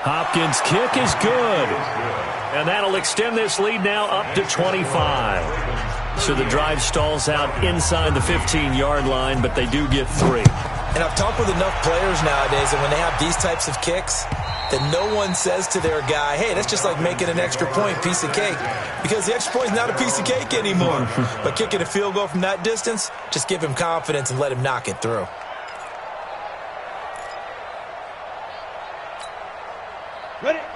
Speaker 7: Hopkins' kick is good. And that'll extend this lead now up to 25. So the drive stalls out inside the 15-yard line, but they do get 3.
Speaker 8: And I've talked with enough players nowadays that when they have these types of kicks, that no one says to their guy, hey, that's just like making an extra point, piece of cake. Because the extra point is not a piece of cake anymore. But kicking a field goal from that distance, just give him confidence and let him knock it through.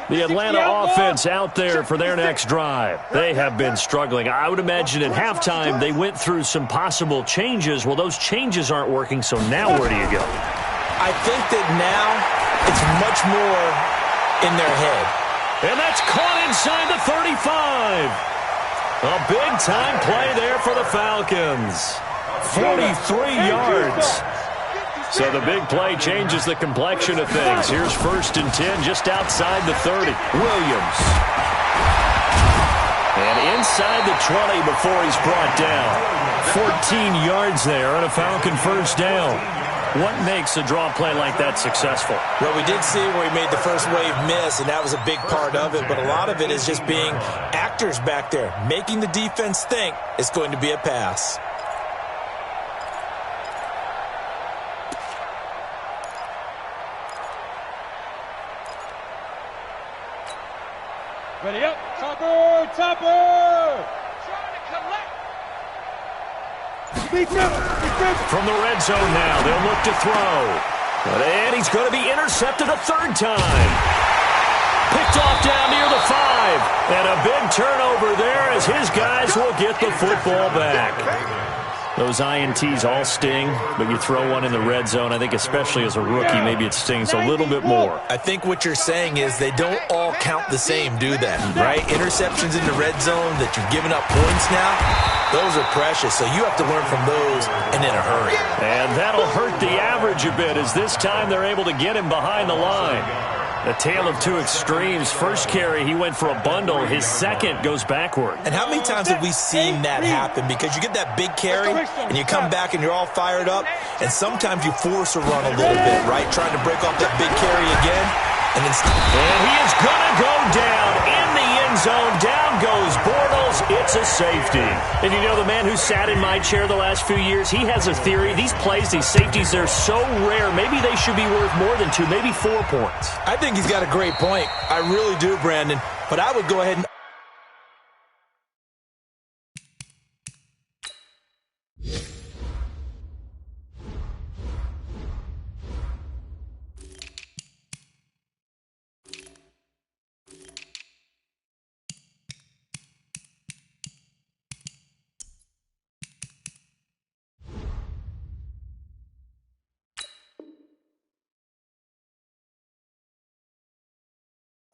Speaker 7: The Atlanta offense out there for their next drive. They have been struggling. I would imagine at halftime they went through some possible changes. Well, those changes aren't working, so now where do you go?
Speaker 8: I think that now it's much more in their head.
Speaker 7: And that's caught inside the 35. A big-time play there for the Falcons. 43 yards. So the big play changes the complexion of things. Here's 1st and 10 just outside the 30. Williams. And inside the 20 before he's brought down. 14 yards there and a Falcon first down. What makes a draw play like that successful?
Speaker 8: Well, we did see where he made the first wave miss, and that was a big part of it. But a lot of it is just being actors back there, making the defense think it's going to be a pass.
Speaker 4: Ready up. Topper. Trying to collect.
Speaker 7: From the red zone now, they'll look to throw. And he's going to be intercepted a third time. Picked off down near the 5. And a big turnover there as his guys will get the football back. Those INTs all sting, but you throw one in the red zone, I think especially as a rookie, maybe it stings a little bit more.
Speaker 8: I think what you're saying is they don't all count the same, do they? Right? Interceptions in the red zone that you're giving up points now, those are precious, so you have to learn from those and in a hurry.
Speaker 7: And that'll hurt the average a bit as this time they're able to get him behind the line. A tale of two extremes. First carry, he went for a bundle. His second goes backward.
Speaker 8: And how many times have we seen that happen? Because you get that big carry, and you come back and you're all fired up, and sometimes you force a run a little bit, right? Trying to break off that big carry again. And
Speaker 7: he is going to go down in the end zone. Down goes Bortles. It's a safety. And you know, the man who sat in my chair the last few years, he has a theory. These plays, these safeties, they're so rare. Maybe they should be worth more than 2, maybe 4 points.
Speaker 8: I think he's got a great point. I really do, Brandon. But I would go ahead and...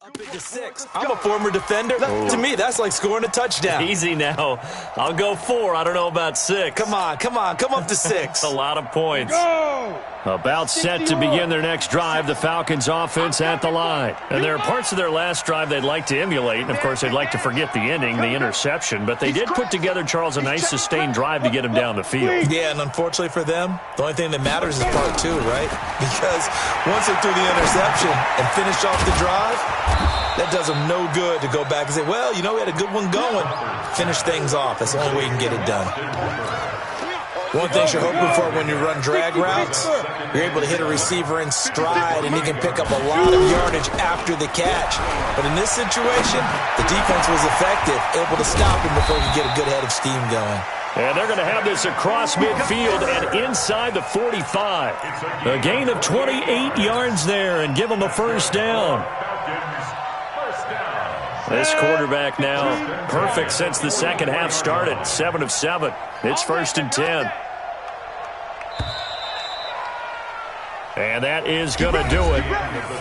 Speaker 8: Up into 6. I'm a former defender. To me, that's like scoring a touchdown.
Speaker 7: Easy now. I'll go 4. I don't know about 6.
Speaker 8: Come on. Come up to 6.
Speaker 7: A lot of points.
Speaker 4: Go!
Speaker 7: About set to begin their next drive, the Falcons offense at the line. And there are parts of their last drive they'd like to emulate. And, of course, they'd like to forget the ending, the interception. But they did put together, Charles, a nice sustained drive to get him down the field.
Speaker 8: Yeah, and unfortunately for them, the only thing that matters is part 2, right? Because once they threw the interception and finished off the drive, that does them no good to go back and say, well, you know, we had a good one going. Finish things off. That's the only way you can get it done. One thing you're hoping for when you run drag routes, you're able to hit a receiver in stride, and he can pick up a lot of yardage after the catch. But in this situation, the defense was effective, able to stop him before he could get a good head of steam going.
Speaker 7: And they're going to have this across midfield and inside the 45. A gain of 28 yards there and give them a first down. This quarterback now perfect since the second half started. 7 of 7. It's 1st and 10. And that is going to do it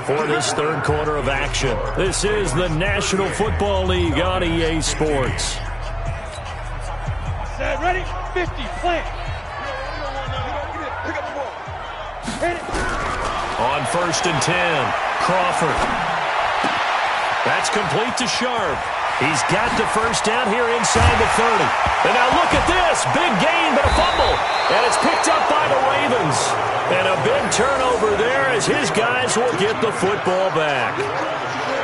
Speaker 7: for this third quarter of action. This is the National Football League on EA Sports.
Speaker 4: Set, ready, 50, plant.
Speaker 7: On 1st and 10, Crawford. That's complete to Sharp. He's got the first down here inside the 30. And now look at this. Big gain, but a fumble. And it's picked up by the Ravens. And a big turnover there as his guys will get the football back.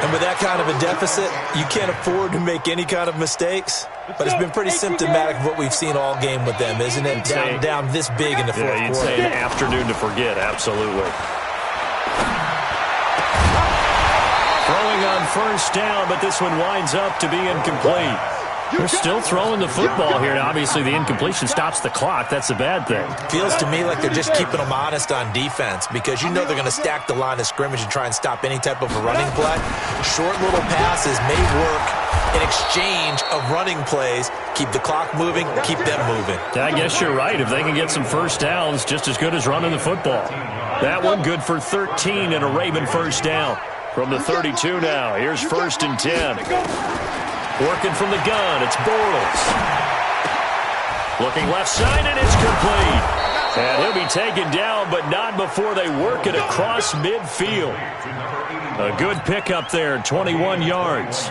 Speaker 8: And with that kind of a deficit, you can't afford to make any kind of mistakes. But it's been pretty symptomatic of what we've seen all game with them, isn't it? Down this big in the fourth quarter.
Speaker 7: You'd say an afternoon to forget, absolutely. Throwing on first down, but this one winds up to be incomplete. They're still throwing the football here. Obviously, the incompletion stops the clock. That's a bad thing.
Speaker 8: Feels to me like they're just keeping them honest on defense because you know they're going to stack the line of scrimmage and try and stop any type of a running play. Short little passes may work in exchange of running plays. Keep the clock moving, keep them moving.
Speaker 7: I guess you're right. If they can get some first downs, just as good as running the football. That one good for 13 and a Raven first down. From the 32 now, here's 1st and 10. Working from the gun, it's Bortles. Looking left side, and it's complete. And he'll be taken down, but not before they work it across midfield. A good pickup there, 21 yards.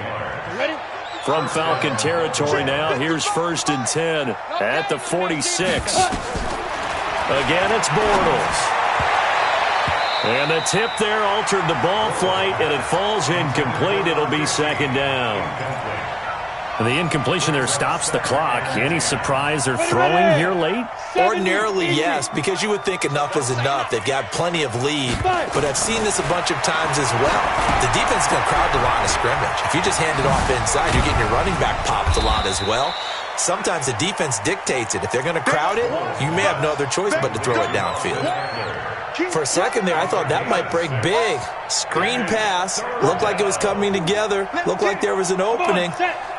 Speaker 7: From Falcon territory now, here's 1st and 10 at the 46. Again, it's Bortles. And the tip there altered the ball flight, and it falls incomplete. It'll be 2nd down. The incompletion there stops the clock. Any surprise they're throwing here late?
Speaker 8: Ordinarily, yes, because you would think enough is enough. They've got plenty of lead, but I've seen this a bunch of times as well. The defense is going to crowd the line of scrimmage. If you just hand it off inside, you're getting your running back popped a lot as well. Sometimes the defense dictates it. If they're going to crowd it, you may have no other choice but to throw it downfield. For a second there, I thought that might break big. Screen pass. Looked like it was coming together. Looked like there was an opening.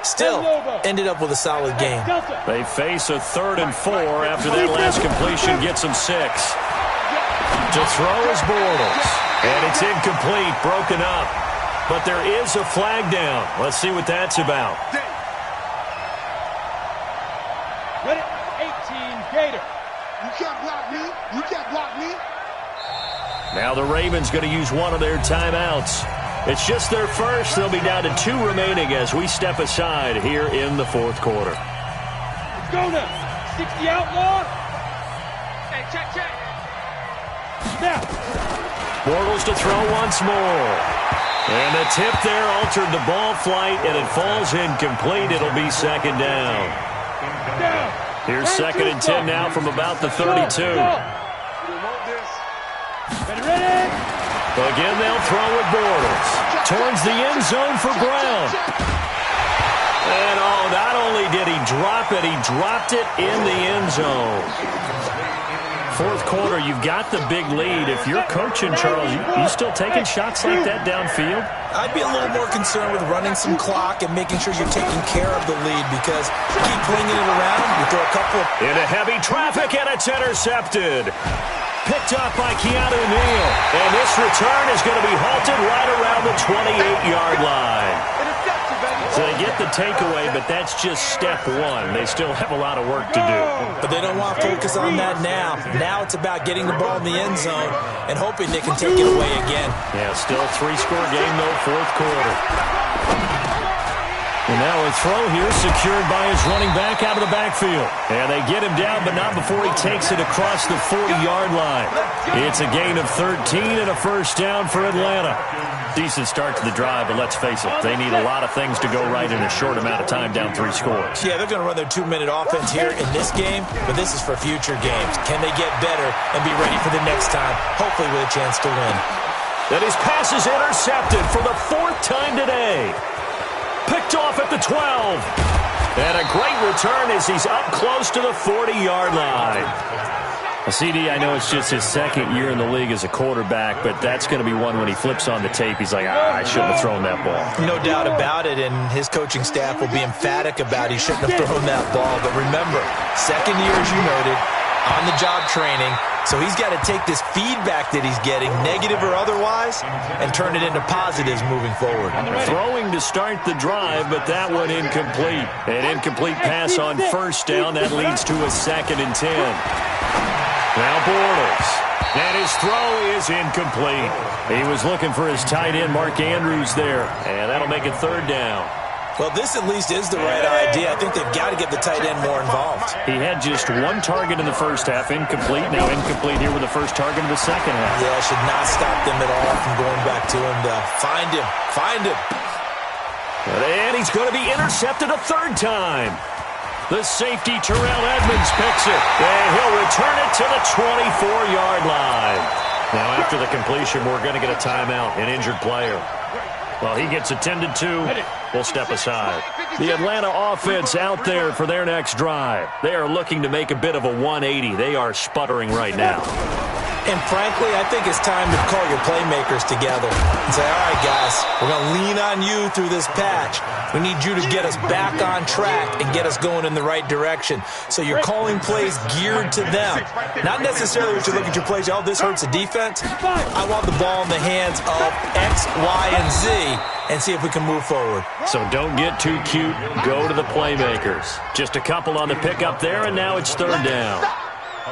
Speaker 8: Still, ended up with a solid game.
Speaker 7: They face a 3rd and 4 after that last completion gets them 6. To throw is Bortles. And it's incomplete, broken up. But there is a flag down. Let's see what that's about.
Speaker 4: Ready? 18, Gator.
Speaker 3: You can't block me. You can't block me.
Speaker 7: Now the Ravens going to use one of their timeouts. It's just their first. They'll be down to 2 remaining as we step aside here in the 4th quarter.
Speaker 4: Let's go now. 60 outlaw. Hey, check. Now.
Speaker 7: Bortles to throw once more. And the tip there altered the ball flight, and it falls incomplete. It'll be 2nd down. Here's 2nd and 10 now from about the 32.
Speaker 4: Ready?
Speaker 7: Again, they'll throw with Bortles. Towards the end zone for Brown. And, not only did he drop it, he dropped it in the end zone. 4th quarter, you've got the big lead. If you're coaching, Charles, you still taking shots like that downfield?
Speaker 8: I'd be a little more concerned with running some clock and making sure you're taking care of the lead, because you keep flinging it around, you throw a couple of...
Speaker 7: Into heavy traffic, and it's intercepted. Picked up by Keanu Neal. And this return is going to be halted right around the 28-yard line. So they get the takeaway, but that's just step 1. They still have a lot of work to do.
Speaker 8: But they don't want to focus on that now. Now it's about getting the ball in the end zone and hoping they can take it away again.
Speaker 7: Yeah, still 3-score game, though, 4th quarter. And now a throw here secured by his running back out of the backfield. And they get him down, but not before he takes it across the 40-yard line. It's a gain of 13 and a 1st down for Atlanta. Decent start to the drive, but let's face it, they need a lot of things to go right in a short amount of time, down 3 scores.
Speaker 8: Yeah, they're going to run their 2-minute offense here in this game, but this is for future games. Can they get better and be ready for the next time, hopefully with a chance to win?
Speaker 7: And his pass is intercepted for the 4th time today. Picked off at the 12. And a great return as he's up close to the 40-yard line. CD, I know it's just his 2nd year in the league as a quarterback, but that's going to be one when he flips on the tape, he's like, I shouldn't have thrown that ball.
Speaker 8: No doubt about it, and his coaching staff will be emphatic about he shouldn't have thrown that ball. But remember, 2nd year, as you noted, on-the-job training, so he's got to take this feedback that he's getting, negative or otherwise, and turn it into positives moving forward.
Speaker 7: Throwing to start the drive, but that one incomplete. An incomplete pass on 1st down. That leads to a 2nd and 10. Now Bortles. And his throw is incomplete. He was looking for his tight end, Mark Andrews, there. And that'll make it 3rd down.
Speaker 8: Well, this at least is the right idea. I think they've got to get the tight end more involved.
Speaker 7: He had just 1 target in the 1st half, incomplete. Now incomplete here with the 1st target in the 2nd half.
Speaker 8: Yeah, it should not stop them at all from going back to him to find him. Find him.
Speaker 7: And he's going to be intercepted a 3rd time. The safety, Terrell Edmonds, picks it. And he'll return it to the 24-yard line. Now, after the completion, we're going to get a timeout, an injured player. Well, he gets attended to. We'll step aside. The Atlanta offense out there for their next drive. They are looking to make a bit of a 180. They are sputtering right now.
Speaker 8: And frankly, I think it's time to call your playmakers together and say, all right, guys, we're going to lean on you through this patch. We need you to get us back on track and get us going in the right direction. So you're calling plays geared to them. Not necessarily what you look at your plays, oh, this hurts the defense. I want the ball in the hands of X, Y, and Z and see if we can move forward.
Speaker 7: So don't get too cute. Go to the playmakers. Just a couple on the pickup there, and now it's 3rd down.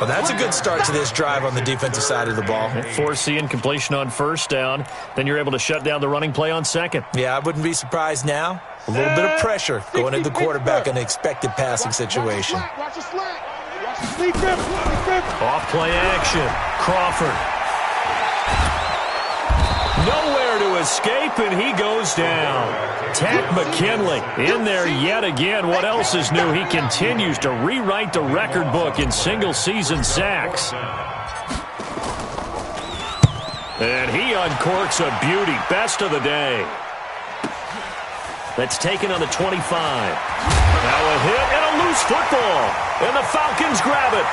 Speaker 8: Well, that's a good start to this drive on the defensive side of the ball.
Speaker 7: Force the incompletion on 1st down. Then you're able to shut down the running play on 2nd.
Speaker 8: Yeah, I wouldn't be surprised now. A little bit of pressure going into the quarterback in an expected passing situation.
Speaker 7: Off play action. Crawford. Nowhere to escape, and he goes down. Tack McKinley in there yet again. What else is new? He continues to rewrite the record book in single-season sacks. And he uncorks a beauty. Best of the day. That's taken on the 25. Now a hit and a loose football. And the Falcons grab it.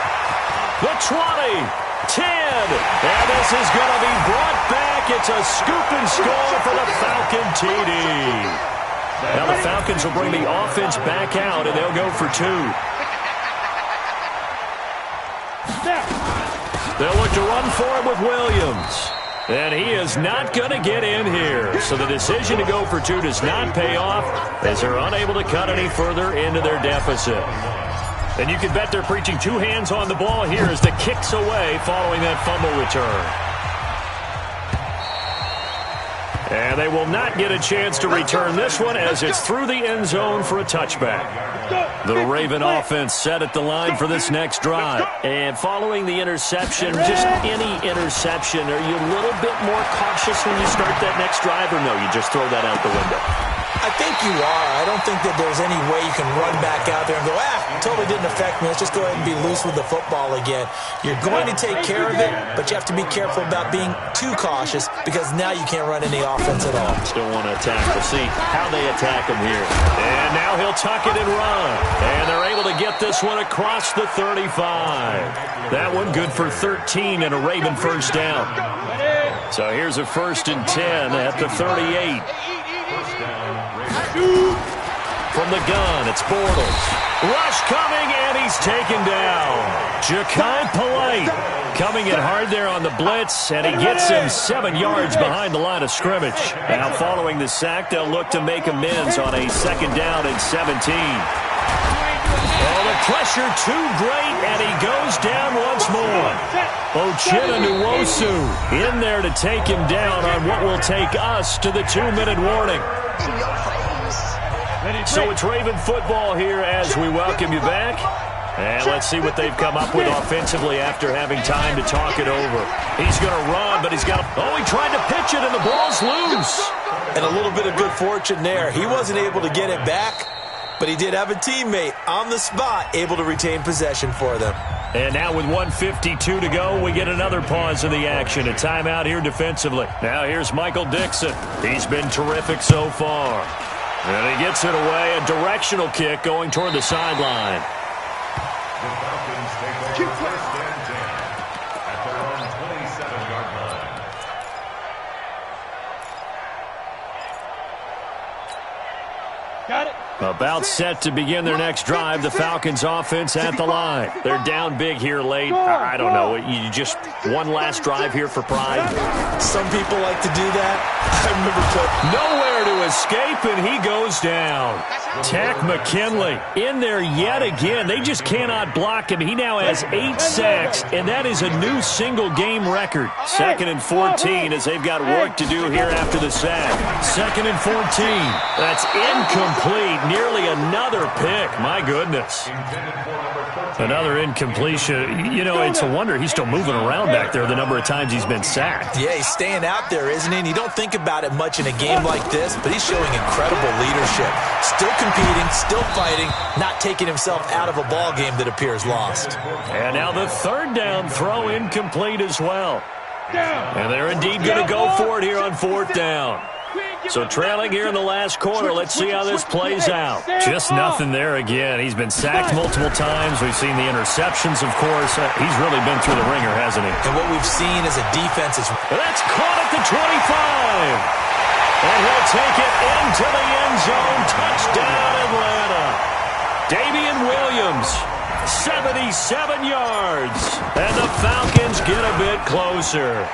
Speaker 7: The 20, 10. And this is going to be brought back. It's a scoop and score for the Falcon TD. Now the Falcons will bring the offense back out, and they'll go for 2. They'll look to run for it with Williams. And he is not going to get in here. So the decision to go for 2 does not pay off as they're unable to cut any further into their deficit. And you can bet they're preaching 2 hands on the ball here as the kick's away following that fumble return. And they will not get a chance to return this one as it's through the end zone for a touchback. The Raven offense set at the line for this next drive. And following the interception, just any interception, are you a little bit more cautious when you start that next drive, or no, you just throw that out the window?
Speaker 8: I think you are. I don't think that there's any way you can run back out there and go, totally didn't affect me. Let's just go ahead and be loose with the football again. You're going to take care of it, but you have to be careful about being too cautious because now you can't run any offense at all.
Speaker 7: Still want to attack. We'll see how they attack him here. And now he'll tuck it and run. And they're able to get this one across the 35. That one good for 13 and a Raven first down. So here's a 1st and 10 at the 38. From the gun, it's Bortles. Rush coming, and he's taken down. Ja'Kai Polite coming in hard there on the blitz, and he gets him 7 yards behind the line of scrimmage. Now following the sack, they'll look to make amends on a 2nd down and 17. Oh, the pressure too great, and he goes down once more. Ochena Nwosu in there to take him down on what will take us to the 2-minute warning. So it's Raven football here as we welcome you back. And let's see what they've come up with offensively after having time to talk it over. He's going to run, but he's got to... Oh, he tried to pitch it, and the ball's loose.
Speaker 8: And a little bit of good fortune there. He wasn't able to get it back, but he did have a teammate on the spot able to retain possession for them.
Speaker 7: And now with 1:52 to go, we get another pause in the action. A timeout here defensively. Now here's Michael Dixon. He's been terrific so far. And he gets it away. A directional kick going toward the sideline.
Speaker 9: The Falcons take over 1st and 10 at their own 27-yard line.
Speaker 4: Got it.
Speaker 7: About set to begin their next drive. The Falcons offense at the line. They're down big here late. I don't know. You just one last drive here for pride.
Speaker 8: Some people like to do that. I remember
Speaker 7: nowhere to escape, and he goes down. Tack McKinley in there yet again. They just cannot block him. He now has 8 sacks, and that is a new single-game record. 2nd and 14 as they've got work to do here after the sack. 2nd and 14. That's incomplete. Nearly another pick. My goodness. Another incompletion. You know, it's a wonder he's still moving around back there the number of times he's been sacked.
Speaker 8: Yeah, he's staying out there, isn't he? And you don't think about it much in a game like this, but he's showing incredible leadership. Still competing, still fighting, not taking himself out of a ball game that appears lost.
Speaker 7: And now the 3rd down throw incomplete as well. And they're indeed going to go for it here on 4th down. So trailing here in the last quarter, let's see how this plays out. Just nothing there again. He's been sacked multiple times. We've seen the interceptions, of course. He's really been through the ringer, hasn't he?
Speaker 8: And what we've seen is a defense is...
Speaker 7: That's caught at the 25. And he'll take it into the end zone. Touchdown, Atlanta. Damian Williams, 77 yards. And the Falcons get a bit closer.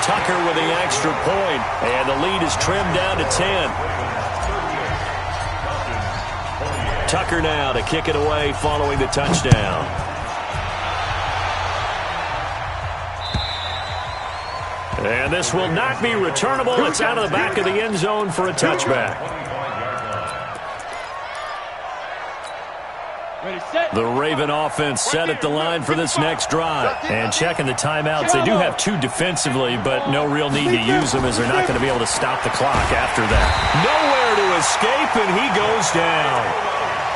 Speaker 7: Tucker with the extra point, and the lead is trimmed down to 10. Tucker now to kick it away following the touchdown. And this will not be returnable. It's out of the back of the end zone for a touchback. The Raven offense set at the line for this next drive. And checking the timeouts, they do have 2 defensively, but no real need to use them as they're not going to be able to stop the clock after that. Nowhere to escape, and he goes down.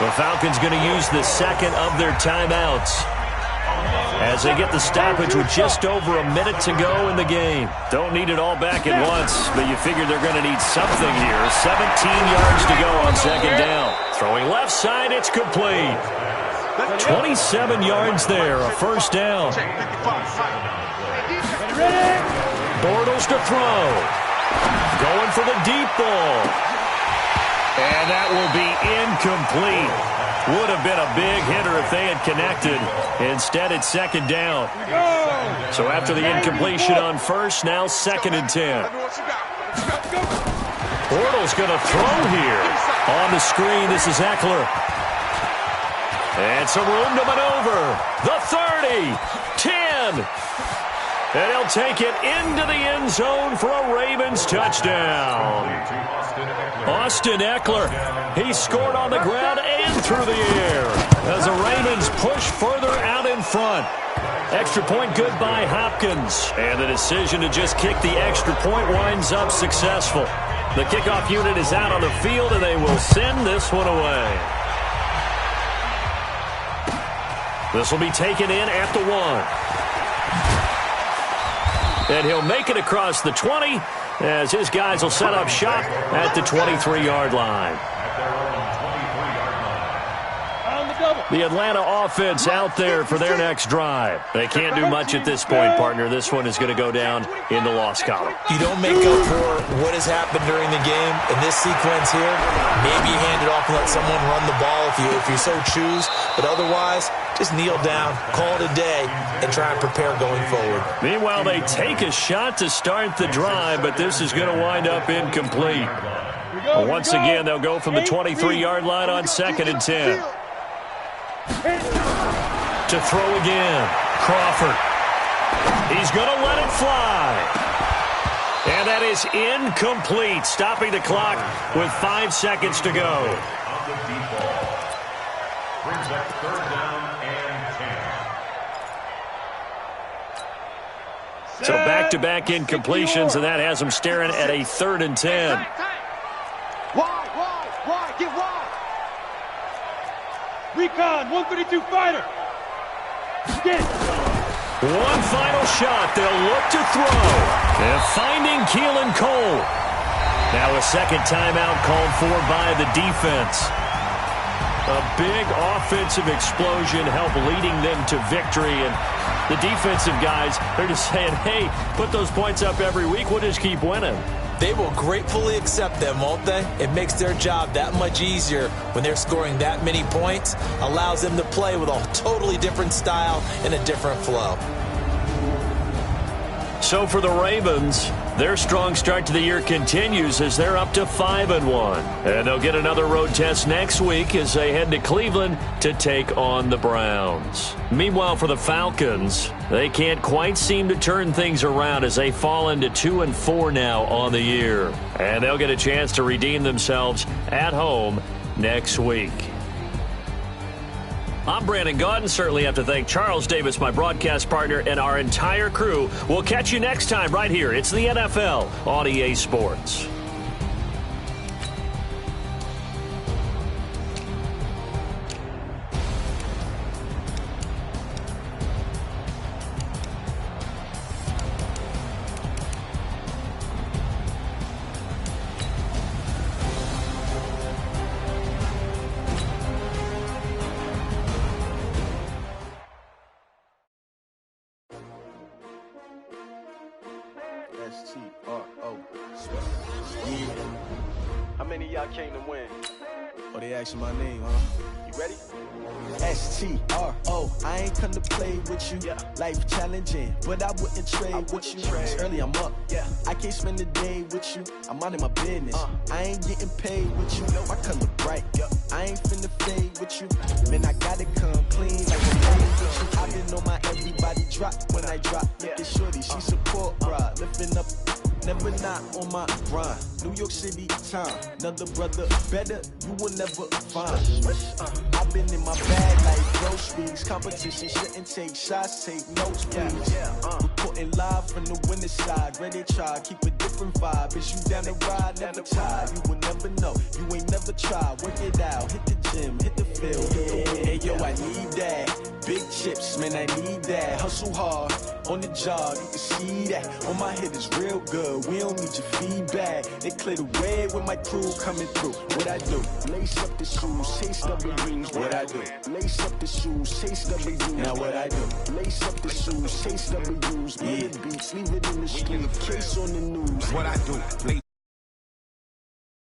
Speaker 7: The Falcons going to use the second of their timeouts as they get the stoppage with just over a minute to go in the game. Don't need it all back at once, but you figure they're going to need something here. 17 yards to go on second down. Throwing left side, it's complete. 27 yards there, a first down. Bortles to throw. Going for the deep ball. And that will be incomplete. Would have been a big hitter if they had connected. Instead, it's second down. So after the incompletion on first, now second and 10. Bortles going to throw here. On the screen, this is Eckler. And some room to maneuver. The 30, 10. And he'll take it into the end zone for a Ravens touchdown. Austin Eckler, he scored on the ground and through the air as the Ravens push further out in front. Extra point good by Hopkins. And the decision to just kick the extra point winds up successful. The kickoff unit is out on the field, and they will send this one away. This will be taken in at the 1. And he'll make it across the 20 as his guys will set up shop at the 23-yard line. The Atlanta offense out there for their next drive. They can't do much at this point, partner. This one is going to go down in the loss column.
Speaker 8: You don't make up for what has happened during the game. In this sequence here, maybe you hand it off and let someone run the ball if you so choose. But otherwise, just kneel down, call it a day, and try and prepare going forward.
Speaker 7: Meanwhile, they take a shot to start the drive, but this is going to wind up incomplete. Once again, they'll go from the 23-yard line on second and 10. To throw again, Crawford. He's going to let it fly. And that is incomplete, stopping the clock with 5 seconds to go.
Speaker 9: Brings up third down and 10.
Speaker 7: So back-to-back incompletions, and that has them staring at a 3rd and 10.
Speaker 4: Wide, get wide. Recon, 132 fighter. Get.
Speaker 7: One final shot. They'll look to throw. And finding Keelan Cole. Now a second timeout called for by the defense. A big offensive explosion helped leading them to victory. And the defensive guys, they're just saying, hey, put those points up every week. We'll just keep winning.
Speaker 8: They will gratefully accept them, won't they? It makes their job that much easier when they're scoring that many points. Allows them to play with a totally different style and a different flow.
Speaker 7: So for the Ravens, their strong start to the year continues as they're up to 5-1. And they'll get another road test next week as they head to Cleveland to take on the Browns. Meanwhile, for the Falcons, they can't quite seem to turn things around as they fall into 2-4 now on the year. And they'll get a chance to redeem themselves at home next week. I'm Brandon Gaudin. Certainly have to thank Charles Davis, my broadcast partner, and our entire crew. We'll catch you next time right here. It's the NFL on EA Sports.
Speaker 10: How many of y'all came to win?
Speaker 6: Oh, they asking my name, huh?
Speaker 10: You ready?
Speaker 2: S-T-R-O, I ain't come to play with you. Life challenging, but I wouldn't trade with you. It's early, I'm up. I can't spend the day with you. I'm minding my business. I ain't getting paid with you. My color bright. I ain't finna fade with you. Man, I gotta come clean like a fade with you. I been on my everybody drop when I drop. Look at shorty, she support, bruh. Lifting up
Speaker 6: never not on my grind. New York City time, another brother better, you will never find. I've been in my bag like groceries. Competition shouldn't take shots, take notes, please. Reporting live from the winning side. Ready to try, keep a different vibe. Is you down the ride, never tired. You will never know, you ain't never tried. Work it out, hit the gym, hit the field. Hey yo, I need that. Big chips, man, I need that. Hustle hard, on the job, you can see that. On my head is real good, we don't need your feedback. They clear the way with my crew coming through. What I do? Lace up the shoes, chase double rings. What I do? Lace up the shoes, chase double U's. Now what I do? Lace up the shoes, chase double U's. Yeah, beats, leave it in the street, case on the news.
Speaker 11: What I do? Lace